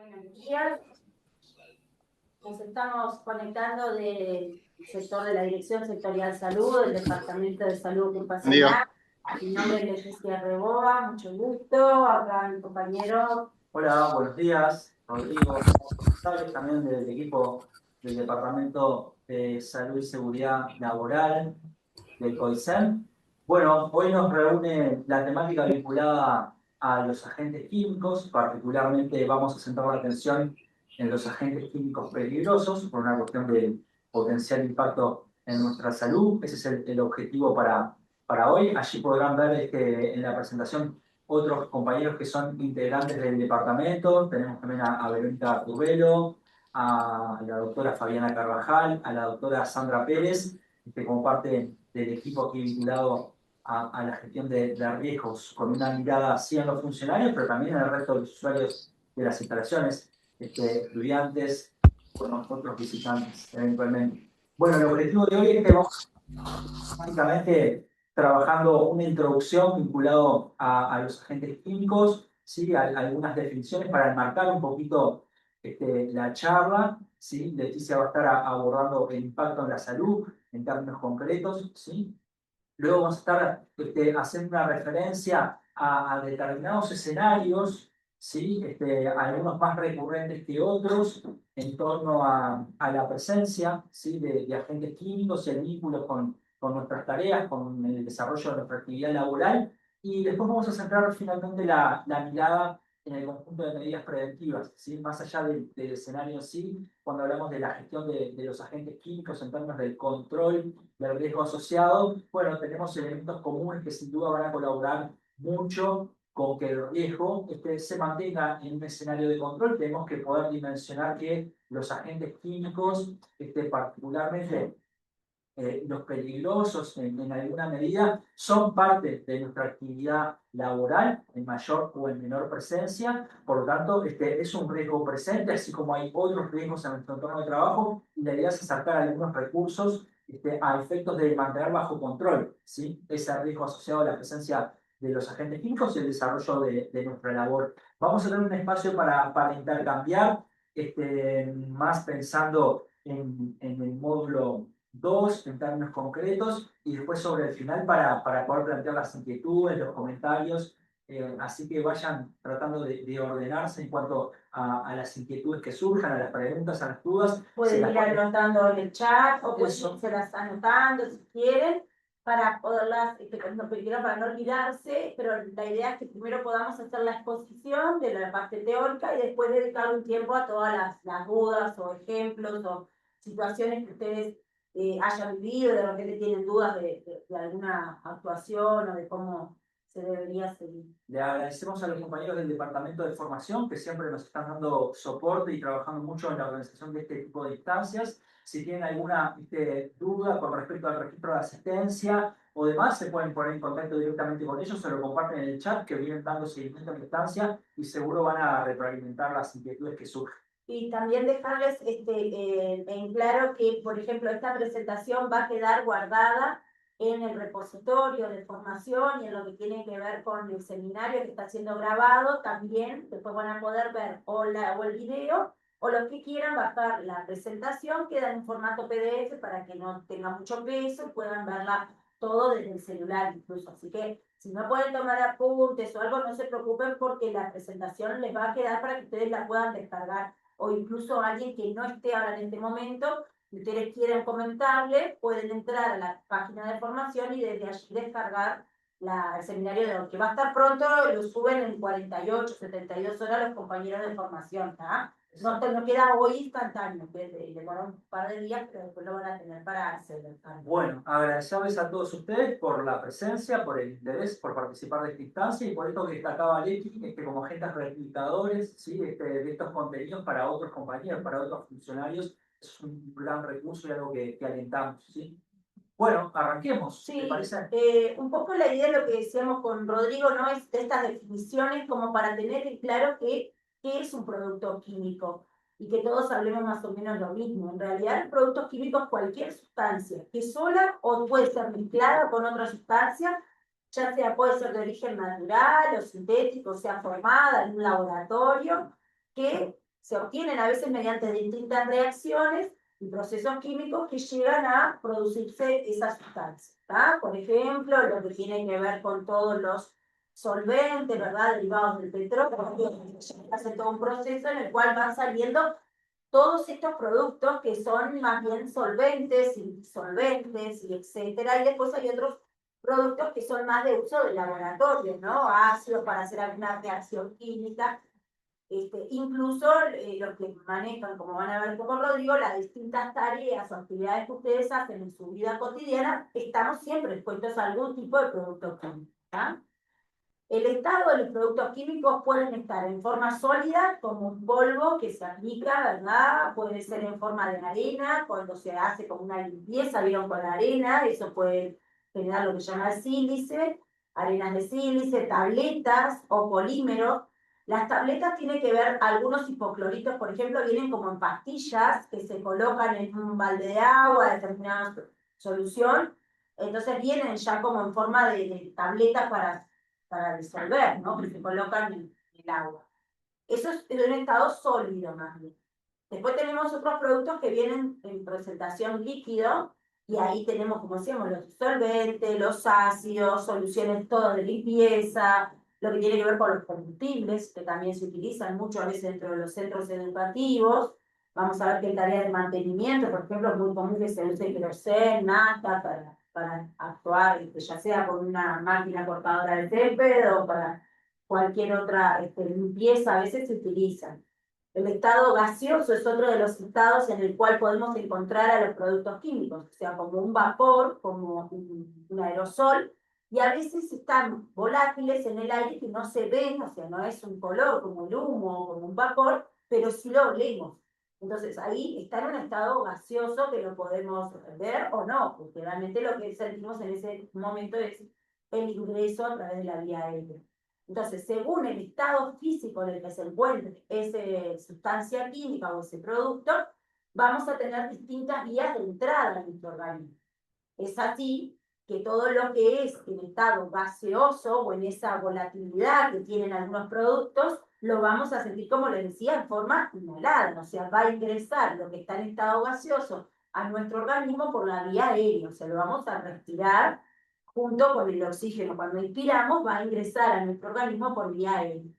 Buenos días. Nos estamos conectando del sector de la Dirección Sectorial Salud, del Departamento de Salud Ocupacional. Mi nombre es Leticia Reboa, mucho gusto. Acá mi compañero. Hola, buenos días. Rodrigo González, también del equipo del Departamento de Salud y Seguridad Laboral del COICEN. Bueno, hoy nos reúne la temática vinculada a los agentes químicos. Particularmente vamos a centrar la atención en los agentes químicos peligrosos por una cuestión de potencial impacto en nuestra salud. Ese es el objetivo para hoy. Allí podrán ver en la presentación otros compañeros que son integrantes del departamento. Tenemos también a Verónica Turbelo, a la doctora Fabiana Carvajal, a la doctora Sandra Pérez, como parte del equipo aquí vinculado a la gestión de riesgos, con una mirada así en los funcionarios, pero también en el resto de los usuarios de las instalaciones, estudiantes, con nosotros visitantes eventualmente. Bueno, el objetivo de hoy es que vamos básicamente trabajando una introducción vinculado a los agentes químicos, ¿sí? Algunas definiciones para enmarcar un poquito la charla. ¿Sí? Leticia va a estar abordando el impacto en la salud en términos concretos. ¿Sí? Luego vamos a estar haciendo una referencia a determinados escenarios, ¿sí? Algunos más recurrentes que otros, en torno a la presencia, ¿sí? de agentes químicos y el vínculo con nuestras tareas, con el desarrollo de nuestra actividad laboral. Y después vamos a centrar finalmente la mirada en el conjunto de medidas preventivas, ¿sí? Más allá del escenario en sí, cuando hablamos de la gestión de los agentes químicos en términos del control del riesgo asociado, bueno, tenemos elementos comunes que sin duda van a colaborar mucho con que el riesgo se mantenga en un escenario de control. Tenemos que poder dimensionar que los agentes químicos, particularmente los peligrosos en alguna medida, son parte de nuestra actividad laboral en mayor o en menor presencia. Por lo tanto, es un riesgo presente, así como hay otros riesgos en nuestro entorno de trabajo, y la idea es acercar algunos recursos a efectos de mantener bajo control, ¿sí? Ese riesgo asociado a la presencia de los agentes químicos y el desarrollo de nuestra labor. Vamos a tener un espacio para intercambiar, más pensando en el módulo 2 en términos concretos, y después sobre el final para poder plantear las inquietudes, los comentarios. Así que vayan tratando de ordenarse en cuanto a las inquietudes que surjan, a las preguntas, a las dudas. Pueden ir anotando en el chat o pues se las anotando si quieren para poderlas, para no olvidarse, pero la idea es que primero podamos hacer la exposición de la parte teórica y después dedicar un tiempo a todas las dudas o ejemplos o situaciones que ustedes hayan vivido, de repente tienen dudas de alguna actuación o de cómo se debería seguir. Le agradecemos a los compañeros del Departamento de Formación que siempre nos están dando soporte y trabajando mucho en la organización de este tipo de instancias. Si tienen alguna duda con respecto al registro de asistencia o demás, se pueden poner en contacto directamente con ellos, se lo comparten en el chat, que vienen dando seguimiento a la instancia y seguro van a retroalimentar las inquietudes que surgen. Y también dejarles en claro que, por ejemplo, esta presentación va a quedar guardada en el repositorio de formación y en lo que tiene que ver con el seminario que está siendo grabado. También después van a poder ver o el video, o los que quieran bajar la presentación, queda en formato PDF para que no tenga mucho peso y puedan verla todo desde el celular incluso. Así que si no pueden tomar apuntes o algo, no se preocupen porque la presentación les va a quedar para que ustedes la puedan descargar, o incluso alguien que no esté ahora en este momento, si ustedes quieren comentarle, pueden entrar a la página de formación y desde allí descargar el seminario de hoy, que va a estar pronto, lo suben en 48, 72 horas los compañeros de formación, ¿tá? No queda hoy instantáneo, que demora un par de días, pero después lo van a tener para hacer el cambio. Bueno, agradecerles a todos ustedes por la presencia, por el interés, por participar de esta instancia y por esto que destacaba Leti, como agentes replicadores, ¿sí? De estos contenidos para otros compañeros, para otros funcionarios. Es un gran recurso y algo que alentamos, ¿sí? Bueno, arranquemos, sí, ¿te parece? Un poco la idea de lo que decíamos con Rodrigo, ¿no? Es de estas definiciones como para tener en claro qué es un producto químico y que todos hablemos más o menos lo mismo. En realidad, el producto químico es cualquier sustancia que sola o puede ser mezclada con otra sustancia, ya sea puede ser de origen natural o sintético, sea formada en un laboratorio, que se obtienen a veces mediante distintas reacciones y procesos químicos que llegan a producirse esas sustancias. Por ejemplo, lo que tiene que ver con todos los solventes, ¿verdad? Derivados del petróleo, se hace todo un proceso en el cual van saliendo todos estos productos que son más bien solventes y disolventes y etcétera, y después hay otros productos que son más de uso de laboratorio, ¿no? Ácidos para hacer alguna reacción química, incluso los que manejan, como van a ver como Rodrigo, las distintas tareas o actividades que ustedes hacen en su vida cotidiana, estamos siempre expuestos a algún tipo de producto químico. El estado de los productos químicos pueden estar en forma sólida, como un polvo que se aplica, ¿verdad? Puede ser en forma de arena, cuando se hace como una limpieza, vieron con la arena, eso puede generar lo que se llama sílice, arenas de sílice, tabletas o polímeros. Las tabletas tienen que ver, algunos hipocloritos, por ejemplo, vienen como en pastillas que se colocan en un balde de agua, determinada solución, entonces vienen ya como en forma de tabletas para disolver, ¿no? Que se colocan en el agua. Eso es de un estado sólido más bien. Después tenemos otros productos que vienen en presentación líquido, y ahí tenemos, como decíamos, los disolventes, los ácidos, soluciones todas de limpieza, lo que tiene que ver con los combustibles, que también se utilizan mucho a veces dentro de los centros educativos. Vamos a ver que en tareas de mantenimiento, por ejemplo, es muy común que se use queroseno, nafta para actuar, ya sea con una máquina cortadora de césped o para cualquier otra limpieza, a veces se utilizan. El estado gaseoso es otro de los estados en el cual podemos encontrar a los productos químicos, o sea, como un vapor, como un aerosol, y a veces están volátiles en el aire que no se ven, o sea, no es un color como el humo o como un vapor, pero sí lo olemos. Entonces ahí está en un estado gaseoso que lo podemos ver o no, porque realmente lo que sentimos en ese momento es el ingreso a través de la vía aérea. Entonces, según el estado físico en el que se encuentre esa sustancia química o ese producto, vamos a tener distintas vías de entrada en nuestro organismo. Es así que todo lo que es en estado gaseoso o en esa volatilidad que tienen algunos productos, lo vamos a sentir, como les decía, en forma inhalada, o sea, va a ingresar lo que está en estado gaseoso a nuestro organismo por la vía aérea, o sea, lo vamos a respirar junto con el oxígeno. Cuando inspiramos, va a ingresar a nuestro organismo por vía aérea.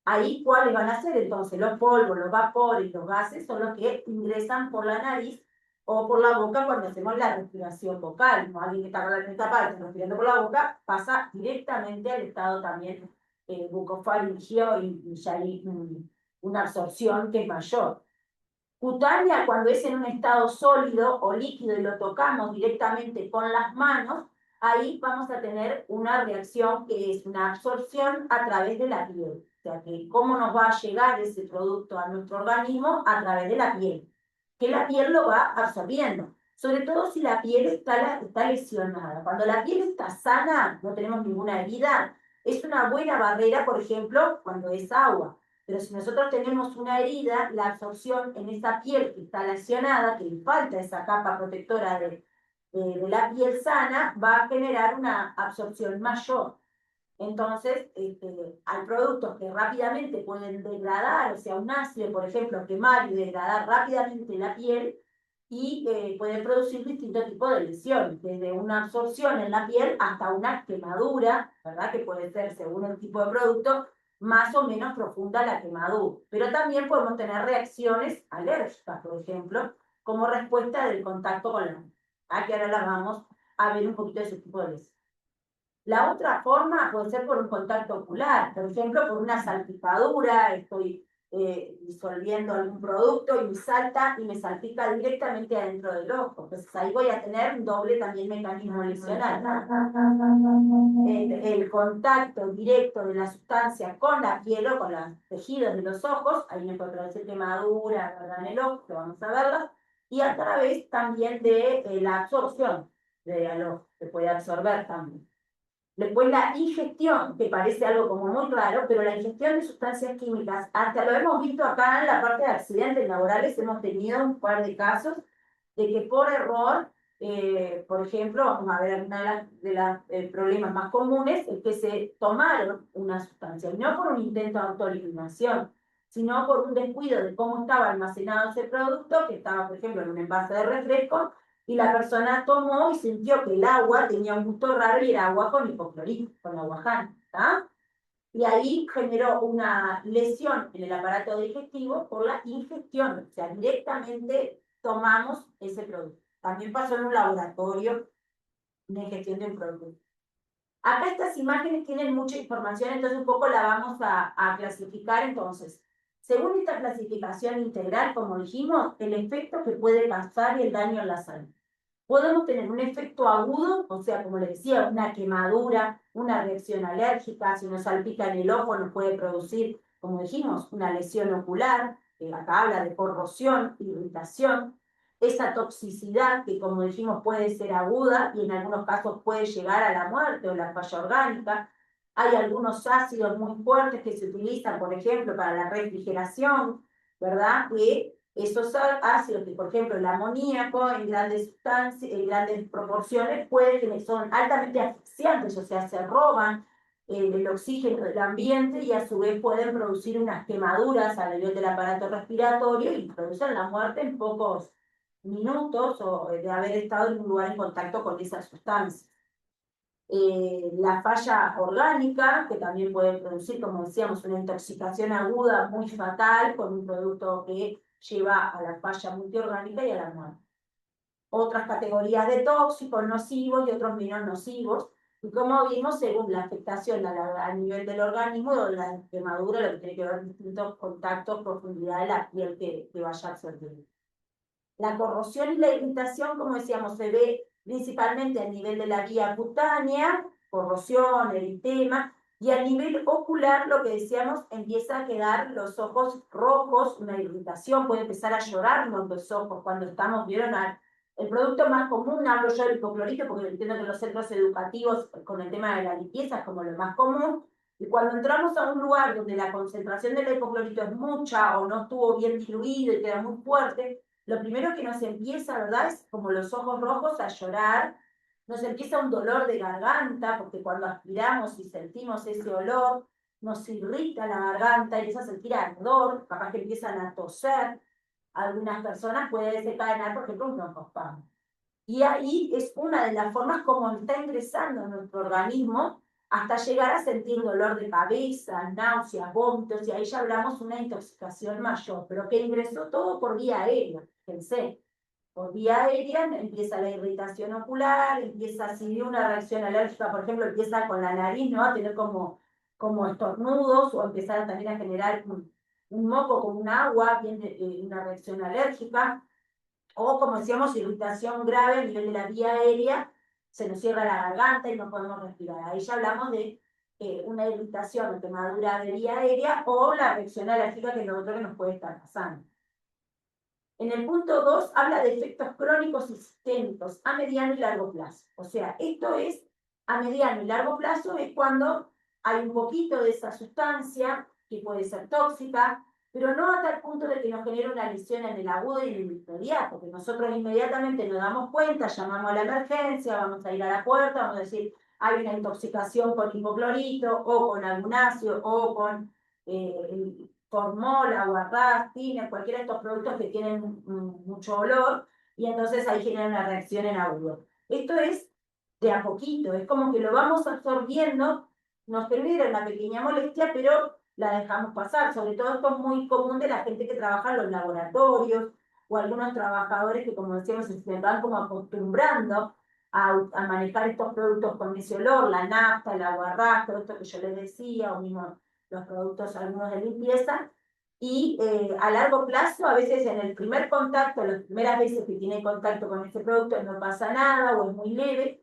Ahí, ¿cuáles van a ser entonces? Los polvos, los vapores, los gases son los que ingresan por la nariz o por la boca cuando hacemos la respiración vocal, ¿no? Alguien que está con la nariz tapada, respirando por la boca, pasa directamente al estado también bucofaringeo y ya hay una absorción que es mayor. Cutánea, cuando es en un estado sólido o líquido y lo tocamos directamente con las manos, ahí vamos a tener una reacción que es una absorción a través de la piel. O sea, que cómo nos va a llegar ese producto a nuestro organismo a través de la piel. Que la piel lo va absorbiendo. Sobre todo si la piel está lesionada. Cuando la piel está sana, no tenemos ninguna herida, es una buena barrera, por ejemplo, cuando es agua. Pero si nosotros tenemos una herida, la absorción en esa piel que está lesionada, que le falta esa capa protectora de la piel sana, va a generar una absorción mayor. Entonces, hay productos que rápidamente pueden degradar, o sea, un ácido, por ejemplo, quemar y degradar rápidamente la piel, y pueden producir distintos tipos de lesiones, desde una absorción en la piel hasta una quemadura, ¿verdad? Que puede ser, según el tipo de producto, más o menos profunda la quemadura. Pero también podemos tener reacciones alérgicas, por ejemplo, como respuesta del contacto con la piel, que ahora las vamos a ver un poquito de ese tipo de lesiones. La otra forma puede ser por un contacto ocular, por ejemplo, por una salpicadura, estoy disolviendo algún producto y me salta y me salpica directamente adentro del ojo. Entonces ahí voy a tener un doble también mecanismo lesional. El contacto directo de la sustancia con la piel o con los tejidos de los ojos, ahí me puede producir quemadura, ¿verdad? En el ojo, que vamos a verlo, y a través también de la absorción del ojo, se puede absorber también. Después la ingestión, que parece algo como muy raro, pero la ingestión de sustancias químicas, hasta lo hemos visto acá en la parte de accidentes laborales, hemos tenido un par de casos de que por error, por ejemplo, vamos a ver uno de los problemas más comunes, es que se tomaron una sustancia, y no por un intento de autoeliminación, sino por un descuido de cómo estaba almacenado ese producto, que estaba, por ejemplo, en un envase de refresco, y la persona tomó y sintió que el agua tenía un gusto raro y era agua con hipoclorito, con aguaján, ¿tá? Y ahí generó una lesión en el aparato digestivo por la ingestión, o sea, directamente tomamos ese producto. También pasó en un laboratorio una ingestión de un producto. Acá estas imágenes tienen mucha información, entonces un poco la vamos a clasificar entonces. Según esta clasificación integral, como dijimos, el efecto que puede causar y el daño en la salud. Podemos tener un efecto agudo, o sea, como les decía, una quemadura, una reacción alérgica, si nos salpica en el ojo nos puede producir, como dijimos, una lesión ocular, que acá habla de corrosión, irritación, esa toxicidad que como dijimos puede ser aguda y en algunos casos puede llegar a la muerte o la falla orgánica. Hay algunos ácidos muy fuertes que se utilizan, por ejemplo, para la refrigeración, ¿verdad? Que esos ácidos, que por ejemplo el amoníaco en grandes sustancias, en grandes proporciones, son altamente asfixiantes, o sea, se roban el oxígeno del ambiente y a su vez pueden producir unas quemaduras a nivel del aparato respiratorio y producen la muerte en pocos minutos o de haber estado en un lugar en contacto con esas sustancias. La falla orgánica, que también puede producir, como decíamos, una intoxicación aguda muy fatal con un producto que lleva a la falla multiorgánica y a la muerte. Otras categorías de tóxicos nocivos y otros menos nocivos, y como vimos, según la afectación a nivel del organismo o la quemadura, lo que tiene que ver con distintos contactos, profundidad de la piel que vaya a absorber. La corrosión y la irritación, como decíamos, se ve principalmente a nivel de la vía cutánea, corrosión, eritema, y a nivel ocular, lo que decíamos, empieza a quedar los ojos rojos, una irritación, puede empezar a llorarnos los ojos cuando estamos, vieron, el producto más común, hablo yo del hipoclorito, porque entiendo que los centros educativos con el tema de la limpieza es como lo más común, y cuando entramos a un lugar donde la concentración del hipoclorito es mucha o no estuvo bien diluido y queda muy fuerte, lo primero que nos empieza, ¿verdad? Es como los ojos rojos a llorar, nos empieza un dolor de garganta, porque cuando aspiramos y sentimos ese olor, nos irrita la garganta, empieza a sentir ardor, capaz que empiezan a toser, algunas personas puede desencadenar, por ejemplo, un broncoespasmo. Y ahí es una de las formas como está ingresando en nuestro organismo hasta llegar a sentir dolor de cabeza, náuseas, vómitos, y ahí ya hablamos de una intoxicación mayor, pero que ingresó todo por vía aérea, pensé. Por vía aérea empieza la irritación ocular, empieza, si una reacción alérgica, por ejemplo, empieza con la nariz, ¿no? A tener como estornudos o empezar también a generar un moco con un agua, viene una reacción alérgica o como decíamos, irritación grave a nivel de la vía aérea, se nos cierra la garganta y no podemos respirar. Ahí ya hablamos de una irritación o quemadura de vía aérea o la reacción alérgica, que es lo otro que nos puede estar pasando. En el punto 2 habla de efectos crónicos y sistémicos a mediano y largo plazo. O sea, esto es a mediano y largo plazo, es cuando hay un poquito de esa sustancia que puede ser tóxica, pero no a tal punto de que nos genere una lesión en el agudo y en el inmediato, porque nosotros inmediatamente nos damos cuenta, llamamos a la emergencia, vamos a ir a la puerta, vamos a decir, hay una intoxicación con hipoclorito, o con algún ácido, o con formol, aguarrás, tiner, cualquiera de estos productos que tienen mucho olor, y entonces ahí genera una reacción en agudo. Esto es de a poquito, es como que lo vamos absorbiendo, nos genera una pequeña molestia, pero la dejamos pasar. Sobre todo esto es muy común de la gente que trabaja en los laboratorios, o algunos trabajadores que, como decíamos, se van como acostumbrando a manejar estos productos con ese olor, la nafta, el aguarrás, todo esto que yo les decía, o mismo los productos algunos de limpieza, y a largo plazo, a veces en el primer contacto, las primeras veces que tiene contacto con este producto no pasa nada o es muy leve,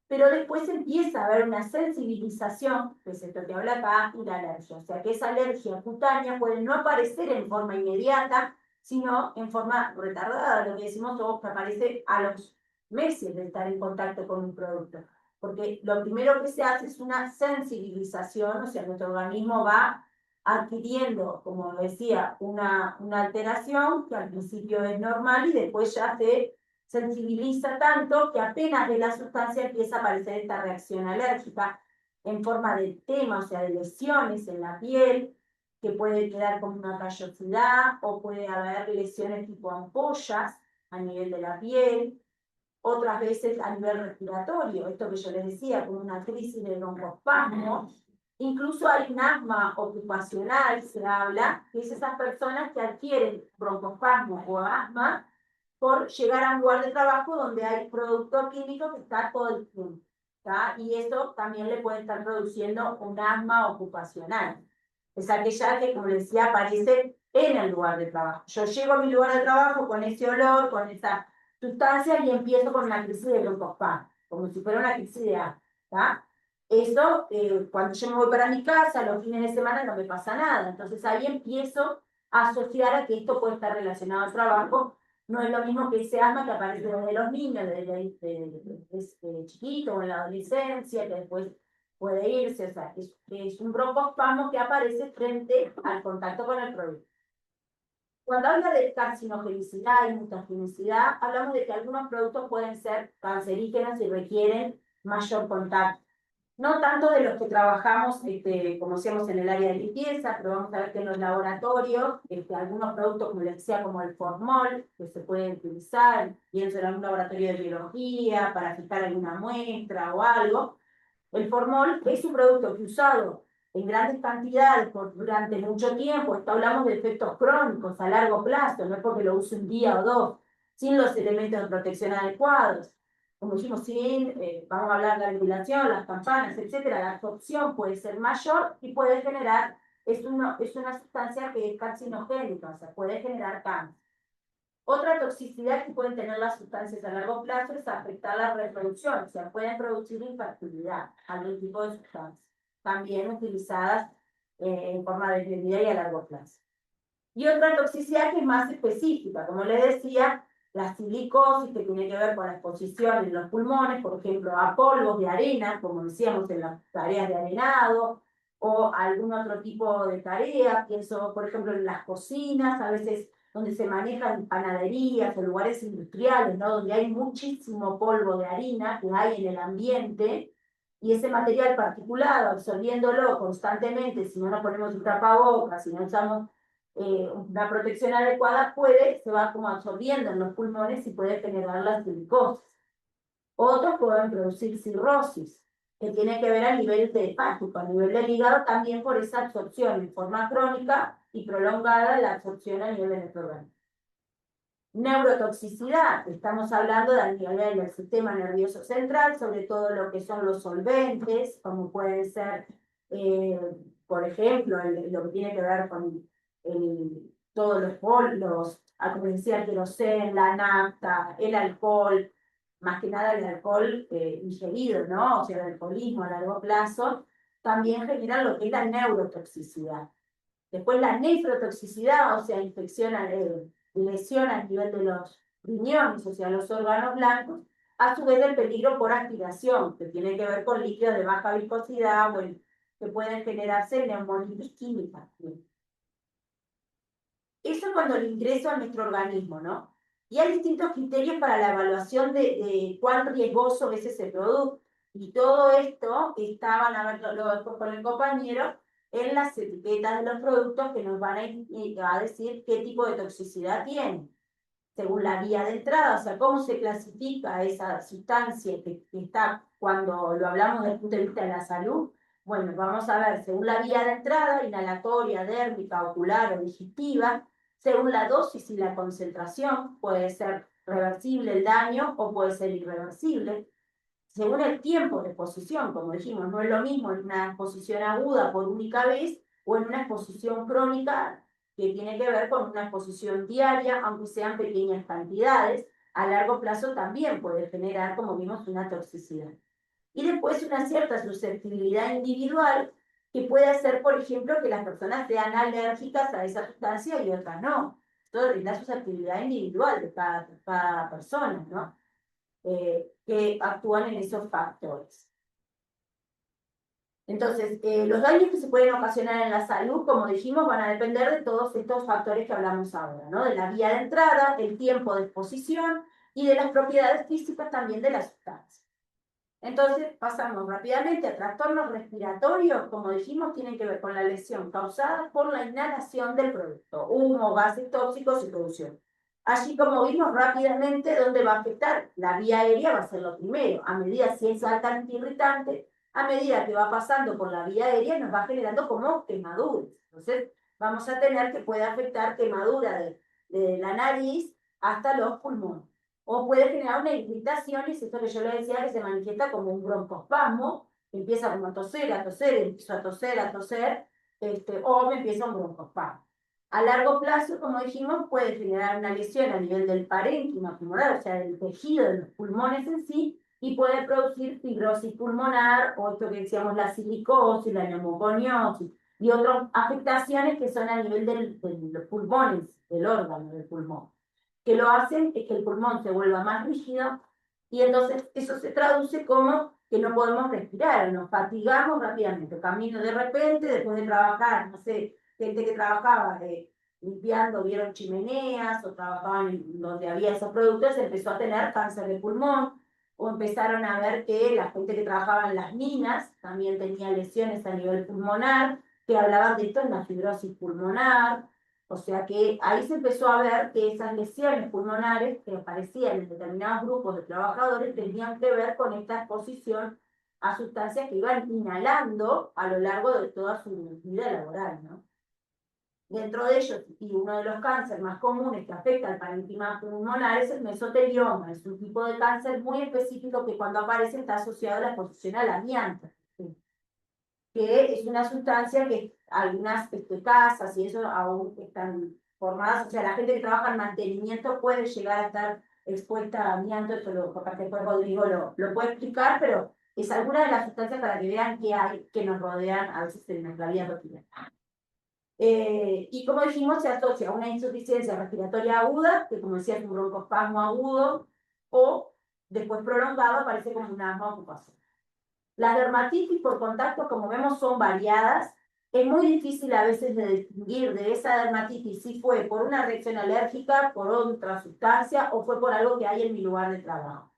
pero después empieza a haber una sensibilización, que es esto que habla acá, y la alergia. O sea que esa alergia cutánea puede no aparecer en forma inmediata, sino en forma retardada, lo que decimos, o que aparece a los meses de estar en contacto con un producto. Porque lo primero que se hace es una sensibilización, o sea, nuestro organismo va adquiriendo, como decía, una alteración que al principio es normal y después ya se sensibiliza tanto que apenas de la sustancia empieza a aparecer esta reacción alérgica en forma de tema, o sea, de lesiones en la piel, que puede quedar como una callosidad, o puede haber lesiones tipo ampollas a nivel de la piel, otras veces a nivel respiratorio, esto que yo les decía, como una crisis de broncoespasmo. Incluso hay un asma ocupacional, se habla, que es esas personas que adquieren broncoespasmo o asma por llegar a un lugar de trabajo donde hay producto químico que está todo el tiempo, ¿tá? Y eso también le puede estar produciendo un asma ocupacional. Es aquella que, como les decía, aparece en el lugar de trabajo. Yo llego a mi lugar de trabajo con ese olor, con esa sustancia y empiezo con una crisis de broncoespasmo, como si fuera una crisis de asma, ¿tá? Eso, cuando yo me voy para mi casa, los fines de semana no me pasa nada. Entonces ahí empiezo a asociar a que esto puede estar relacionado al trabajo. No es lo mismo que ese asma que aparece desde los niños, desde chiquito o en la adolescencia, que después puede irse. O sea, es un broncoespasmo que aparece frente al contacto con el producto. Cuando habla de carcinogenicidad y mutagenicidad, hablamos de que algunos productos pueden ser cancerígenos y requieren mayor contacto. No tanto de los que trabajamos, como hacemos en el área de limpieza, pero vamos a ver que en los laboratorios, algunos productos, como les decía, como el formol, que se pueden utilizar, pienso en algún laboratorio de biología, para fijar alguna muestra o algo. El formol es un producto que usado en grandes cantidades durante mucho tiempo, esto hablamos de efectos crónicos a largo plazo, no es porque lo use un día o dos, sin los elementos de protección adecuados. Como dijimos, vamos a hablar de la ventilación, las campanas, etcétera, la absorción puede ser mayor y puede generar, es una sustancia que es carcinogénica, o sea, puede generar cáncer. Otra toxicidad que pueden tener las sustancias a largo plazo es afectar la reproducción, o sea, pueden producir infertilidad, algún tipo de sustancias, también utilizadas en forma de bebida y a largo plazo. Y otra toxicidad que es más específica, como les decía, la silicosis, que tiene que ver con la exposición en los pulmones, por ejemplo, a polvos de arena, como decíamos en las tareas de arenado, o algún otro tipo de tarea, pienso, por ejemplo, en las cocinas, a veces donde se manejan panaderías o lugares industriales, ¿no? Donde hay muchísimo polvo de harina que hay en el ambiente, y ese material particulado, absorbiéndolo constantemente, si no nos ponemos un tapabocas, si no usamos una protección adecuada, se va como absorbiendo en los pulmones y puede generar la silicosis. Otros pueden producir cirrosis, que tiene que ver a nivel de hepático, a nivel del hígado, también por esa absorción en forma crónica y prolongada de la absorción a nivel de nuestro organismo. Neurotoxicidad, estamos hablando del nivel del sistema nervioso central, sobre todo lo que son los solventes, como pueden ser, por ejemplo, lo que tiene que ver con todos como decía, el queroseno, la nafta, el alcohol, más que nada el alcohol ingerido, ¿no? O sea, el alcoholismo a largo plazo, también genera lo que es la neurotoxicidad. Después la nefrotoxicidad, o sea, lesión a nivel de los riñones, o sea, los órganos blancos, a su vez el peligro por aspiración, que tiene que ver con líquidos de baja viscosidad, bueno, que pueden generarse neumonitis química. Eso es cuando lo ingreso a nuestro organismo, ¿no? Y hay distintos criterios para la evaluación de cuán riesgoso es ese producto. Y todo esto estaban a verlo después con el compañero en las etiquetas de los productos que nos van a decir qué tipo de toxicidad tienen, según la vía de entrada, o sea, cómo se clasifica esa sustancia que está cuando lo hablamos desde el punto de vista de la salud. Bueno, vamos a ver, según la vía de entrada, inhalatoria, dérmica, ocular o digestiva, según la dosis y la concentración, puede ser reversible el daño o puede ser irreversible. Según el tiempo de exposición, como dijimos, no es lo mismo en una exposición aguda por única vez o en una exposición crónica que tiene que ver con una exposición diaria, aunque sean pequeñas cantidades, a largo plazo también puede generar, como vimos, una toxicidad. Y después una cierta susceptibilidad individual, que puede hacer, por ejemplo, que las personas sean alérgicas a esa sustancia y otras no. Esto es la susceptibilidad individual de cada persona, ¿no? Que actúan en esos factores. Entonces, los daños que se pueden ocasionar en la salud, como dijimos, van a depender de todos estos factores que hablamos ahora, ¿no? De la vía de entrada, el tiempo de exposición y de las propiedades físicas también de la sustancia. Entonces pasamos rápidamente a trastornos respiratorios, como dijimos, tienen que ver con la lesión causada por la inhalación del producto, humo, gases tóxicos y producción. Así como vimos rápidamente dónde va a afectar, la vía aérea va a ser lo primero, a medida si es altamente irritante, a medida que va pasando por la vía aérea nos va generando como quemaduras. Entonces vamos a tener que puede afectar quemadura de la nariz hasta los pulmones. O puede generar una irritación, y es esto que yo le decía, que se manifiesta como un broncoespasmo, que empieza como a toser, empiezo a toser, o me empieza un broncoespasmo. A largo plazo, como dijimos, puede generar una lesión a nivel del parénquima pulmonar, o sea, del tejido de los pulmones en sí, y puede producir fibrosis pulmonar, o esto que decíamos, la silicosis, la neumoconiosis, y otras afectaciones que son a nivel de los pulmones, del órgano del pulmón, que lo hacen es que el pulmón se vuelva más rígido y entonces eso se traduce como que no podemos respirar, nos fatigamos rápidamente, camino de repente, después de trabajar, no sé, gente que trabajaba limpiando, vieron chimeneas o trabajaban donde había esos productos, empezó a tener cáncer de pulmón, o empezaron a ver que la gente que trabajaba en las minas también tenía lesiones a nivel pulmonar, que hablaban de esto en la fibrosis pulmonar. O sea que ahí se empezó a ver que esas lesiones pulmonares que aparecían en determinados grupos de trabajadores tenían que ver con esta exposición a sustancias que iban inhalando a lo largo de toda su vida laboral, ¿no? Dentro de ellos, y uno de los cánceres más comunes que afecta al parénquima pulmonar es el mesotelioma. Es un tipo de cáncer muy específico que cuando aparece está asociado a la exposición al amianto, ¿sí? Que es una sustancia que algunas casas y eso aún están formadas, o sea, la gente que trabaja en mantenimiento puede llegar a estar expuesta a amianto, eso lo, capaz que después Rodrigo lo puede explicar, pero es alguna de las sustancias para que vean que hay, que nos rodean a veces en nuestra vida cotidiana. Y como dijimos, se asocia a una insuficiencia respiratoria aguda, que como decía es un broncoespasmo agudo, o después prolongado aparece como una asma ocupación. Las dermatitis por contacto, como vemos, son variadas. Es muy difícil a veces de distinguir de esa dermatitis si fue por una reacción alérgica, por otra sustancia o fue por algo que hay en mi lugar de trabajo.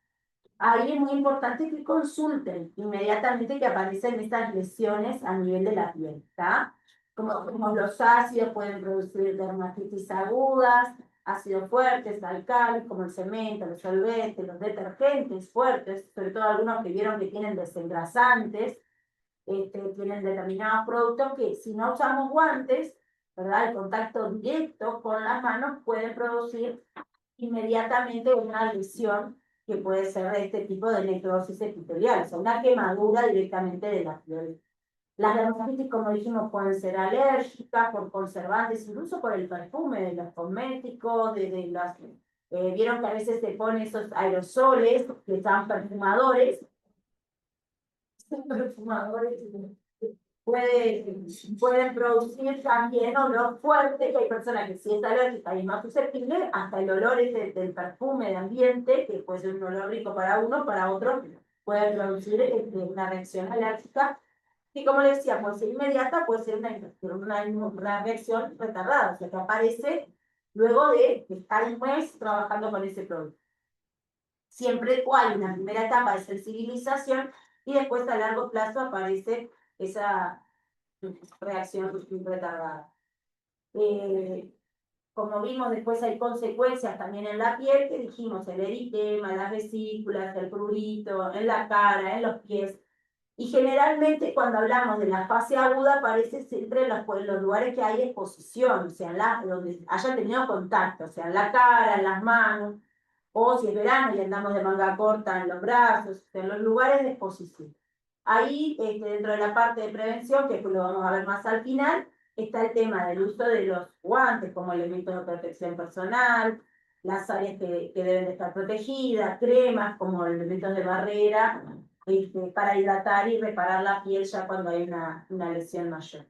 Ahí es muy importante que consulten inmediatamente que aparecen estas lesiones a nivel de la piel, ¿está? Como los ácidos pueden producir dermatitis agudas, ácidos fuertes, alcalinos, como el cemento, los solventes, los detergentes fuertes, sobre todo algunos que vieron que tienen desengrasantes, tienen determinados productos que si no usamos guantes, ¿verdad? El contacto directo con las manos puede producir inmediatamente una lesión que puede ser de este tipo de necrosis epitelial, o sea, una quemadura directamente de la piel. Las dermatitis, como dijimos, pueden ser alérgicas, por conservantes, incluso por el perfume de los cosméticos, de las... vieron que a veces se ponen esos aerosoles que están perfumadores. Perfumadores pueden producir también olor fuerte, que hay personas que si es alérgica y es más susceptible, hasta el olor del perfume de ambiente, que puede ser un olor rico para uno, para otro puede producir una reacción alérgica. Y como les decía, puede ser inmediata, puede ser una reacción retardada, o sea, que aparece luego de estar un mes trabajando con ese producto. Siempre hay una primera etapa de sensibilización y después a largo plazo aparece esa reacción retardada. Como vimos, después hay consecuencias también en la piel, que dijimos, el eritema, las vesículas, el prurito, en la cara, en los pies. Y generalmente cuando hablamos de la fase aguda aparece siempre en los lugares que hay exposición, o sea, donde hayan tenido contacto, o sea, en la cara, en las manos, o si es verano y andamos de manga corta en los brazos, o sea, en los lugares de exposición. Ahí, dentro de la parte de prevención, que lo vamos a ver más al final, está el tema del uso de los guantes como elementos de protección personal, las áreas que deben de estar protegidas, cremas como elementos de barrera, para hidratar y reparar la piel ya cuando hay una lesión mayor.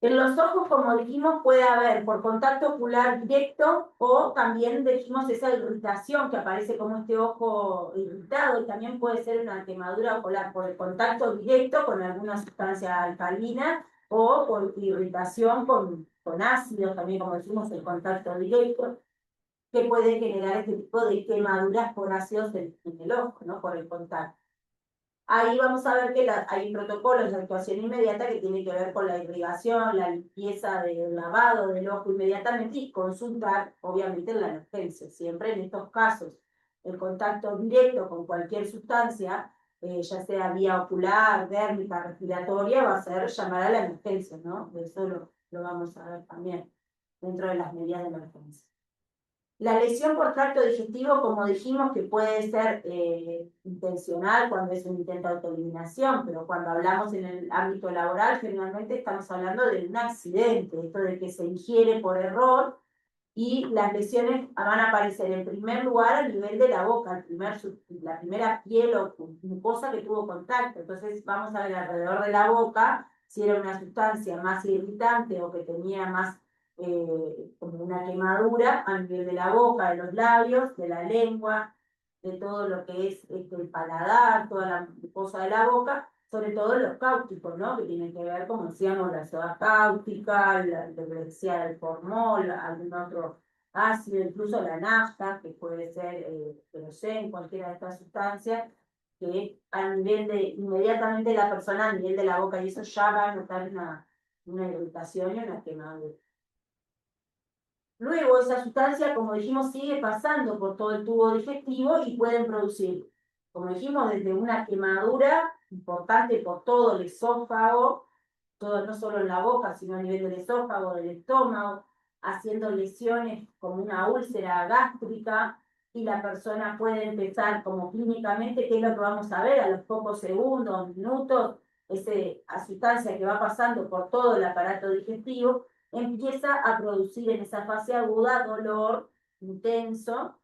En los ojos, como dijimos, puede haber por contacto ocular directo o también dijimos esa irritación que aparece como este ojo irritado, y también puede ser una quemadura ocular por el contacto directo con alguna sustancia alcalina o por irritación con ácido, también como decimos el contacto directo. que puede generar este tipo de quemaduras por ácidos en el ojo, ¿no? Por el contacto. Ahí vamos a ver que hay protocolos de actuación inmediata que tienen que ver con la irrigación, la limpieza del lavado del ojo inmediatamente y consultar, obviamente, en la emergencia. Siempre en estos casos, el contacto directo con cualquier sustancia, ya sea vía ocular, dérmica, respiratoria, va a ser llamar a la emergencia, ¿no? Eso lo vamos a ver también dentro de las medidas de emergencia. La lesión por tracto digestivo, como dijimos, que puede ser intencional cuando es un intento de autoeliminación, pero cuando hablamos en el ámbito laboral, generalmente estamos hablando de un accidente, esto de que se ingiere por error, y las lesiones van a aparecer en primer lugar a nivel de la boca, la primera piel o mucosa que tuvo contacto. Entonces vamos a ver alrededor de la boca si era una sustancia más irritante o que tenía más como una quemadura a nivel de la boca, de los labios, de la lengua, de todo lo que es el paladar, toda la mucosa de la boca, sobre todo los cáusticos, ¿no? Que tienen que ver, como decíamos, la soda cáustica, lo que decía el formol, algún otro ácido, incluso la nafta, que puede ser queroseno, cualquiera de estas sustancias, que a nivel de, inmediatamente la persona a nivel de la boca, y eso ya va a notar una irritación y una quemadura. Luego esa sustancia, como dijimos, sigue pasando por todo el tubo digestivo y pueden producir, como dijimos, desde una quemadura importante por todo el esófago, todo, no solo en la boca, sino a nivel del esófago, del estómago, haciendo lesiones como una úlcera gástrica, y la persona puede empezar como clínicamente, que es lo que vamos a ver a los pocos segundos, minutos, esa sustancia que va pasando por todo el aparato digestivo, empieza a producir en esa fase aguda dolor intenso.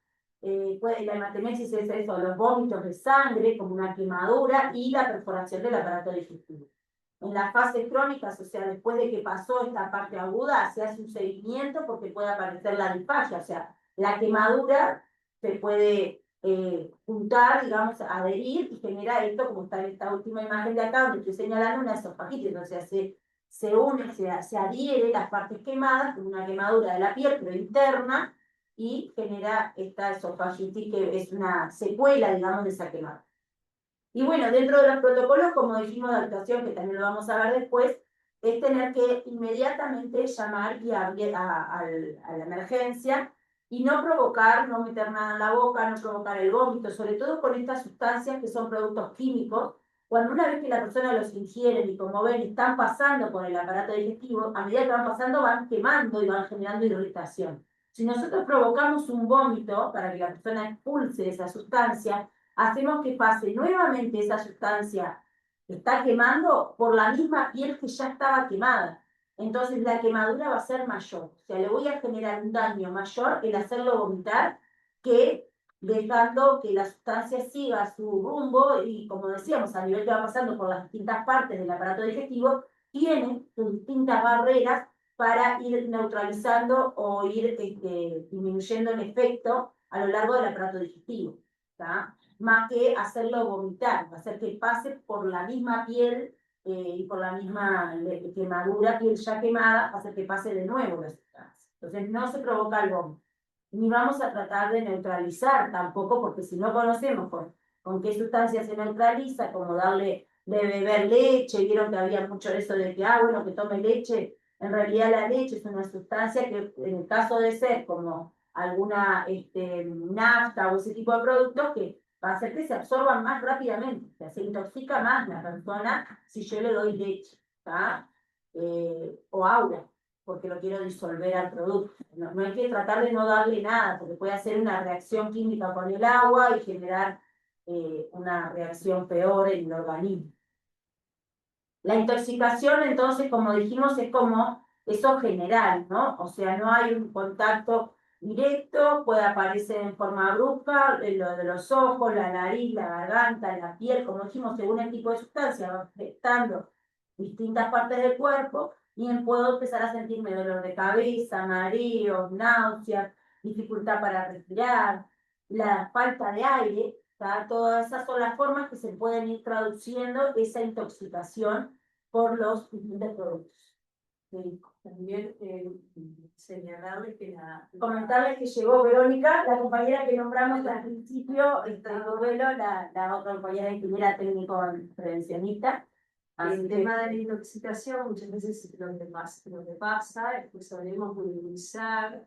La hematemesis es eso, los vómitos de sangre como una quemadura y la perforación del aparato digestivo. En las fases crónicas, o sea, después de que pasó esta parte aguda, se hace un seguimiento porque puede aparecer la disfagia, o sea, la quemadura se puede juntar, digamos, adherir y genera esto, como está en esta última imagen de acá, donde estoy señalando una esofagitis, o sea, se une, se adhiere las partes quemadas con una quemadura de la piel, pero interna, y genera esta esofagitis que es una secuela, digamos, de esa quemada. Y bueno, dentro de los protocolos, como dijimos, de actuación, que también lo vamos a ver después, es tener que inmediatamente llamar y abrir a la emergencia y no provocar, no meter nada en la boca, no provocar el vómito, sobre todo con estas sustancias que son productos químicos. Cuando una vez que la persona los ingiere y como ven están pasando por el aparato digestivo, a medida que van pasando van quemando y van generando irritación. Si nosotros provocamos un vómito para que la persona expulse esa sustancia, hacemos que pase nuevamente esa sustancia que está quemando por la misma piel que ya estaba quemada. Entonces la quemadura va a ser mayor. O sea, le voy a generar un daño mayor el hacerlo vomitar que dejando que la sustancia siga su rumbo y, como decíamos, a nivel que va pasando por las distintas partes del aparato digestivo, tiene sus distintas barreras para ir neutralizando o ir disminuyendo el efecto a lo largo del aparato digestivo. ¿Tá? Más que hacerlo vomitar, hacer que pase por la misma piel y por la misma quemadura, piel ya quemada, hacer que pase de nuevo la sustancia. Entonces no se provoca el vómito. Ni vamos a tratar de neutralizar tampoco, porque si no conocemos con qué sustancia se neutraliza, como darle de beber leche, vieron que había mucho eso de que, bueno, que tome leche. En realidad la leche es una sustancia que en el caso de ser como alguna nafta o ese tipo de productos que va a hacer que se absorban más rápidamente, o sea, se intoxica más la persona si yo le doy leche, o agua, porque lo quiero disolver al producto. No hay que tratar de no darle nada, porque puede hacer una reacción química con el agua y generar una reacción peor en el organismo. La intoxicación, entonces, como dijimos, es como eso general, ¿no? O sea, no hay un contacto directo, puede aparecer en forma brusca, lo de los ojos, la nariz, la garganta, la piel, como dijimos, según el tipo de sustancia, va afectando distintas partes del cuerpo, y puedo empezar a sentirme dolor de cabeza, mareos, náuseas, dificultad para respirar, la falta de aire. Todas esas son las formas que se pueden ir traduciendo esa intoxicación por los distintos productos. Sí, también señalarles que Comentarles que llegó Verónica, la compañera que nombramos al principio, llegó Velo, la otra compañera ingeniera técnico prevencionista. el tema de la intoxicación, muchas veces lo que pasa es que solemos minimizar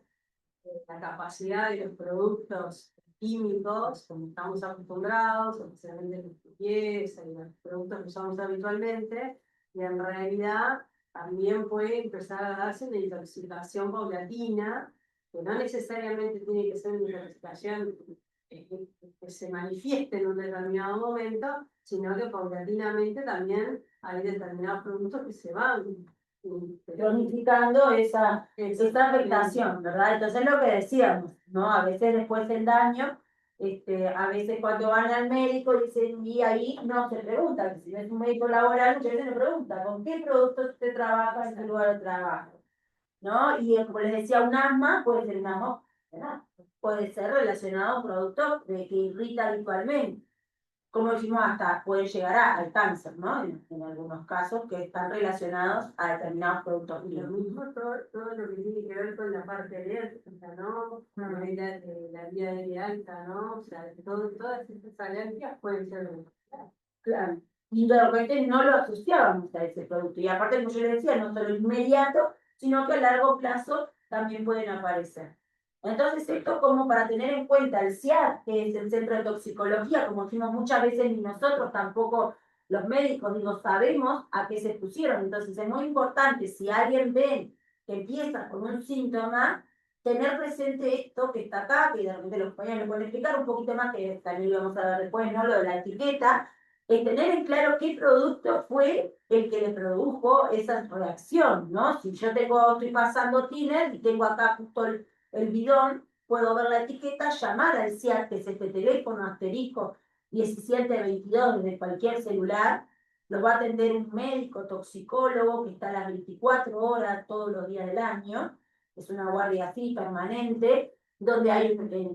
la capacidad de los productos químicos, como estamos acostumbrados, especialmente los limpieza y los productos que usamos habitualmente, y en realidad también puede empezar a darse una intoxicación paulatina, que no necesariamente tiene que ser una intoxicación que se manifieste en un determinado momento, sino que paulatinamente también hay determinados productos que se van cronificando esa afectación, ¿verdad? Entonces lo que decíamos, ¿no? A veces después del daño, a veces cuando van al médico dicen, y ahí no se pregunta, si es un médico laboral, muchas veces le pregunta, ¿con qué productos usted trabaja en su lugar de trabajo? ¿No? Y como les decía, un asma puede ser un asma, ¿verdad? Puede ser relacionado a un producto que irrita habitualmente. Como decimos, hasta puede llegar al cáncer, ¿no? En algunos casos que están relacionados a determinados productos Lo químicos. mismo todo lo que tiene que ver con la parte alérgica, ¿no? La vía de alta, ¿no? O sea, todas estas alergias pueden ser. Claro. Y de repente no lo asociábamos a ese producto. Y aparte, como yo les decía, no solo inmediato, sino que a largo plazo también pueden aparecer. Entonces, esto como para tener en cuenta el CIAT, que es el Centro de Toxicología, como decimos muchas veces, ni nosotros tampoco los médicos, digo, sabemos a qué se pusieron. Entonces, es muy importante, si alguien ve que empieza con un síntoma, tener presente esto que está acá, que de repente los compañeros me pueden explicar un poquito más, que también lo vamos a ver después, ¿no? Lo de la etiqueta, es tener en claro qué producto fue el que le produjo esa reacción, ¿no? Si yo estoy pasando tiner y tengo acá justo el bidón, puedo ver la etiqueta, llamar al CIAT, que es este teléfono asterisco 1722 desde cualquier celular, lo va a atender un médico toxicólogo que está a las 24 horas todos los días del año, es una guardia así permanente, donde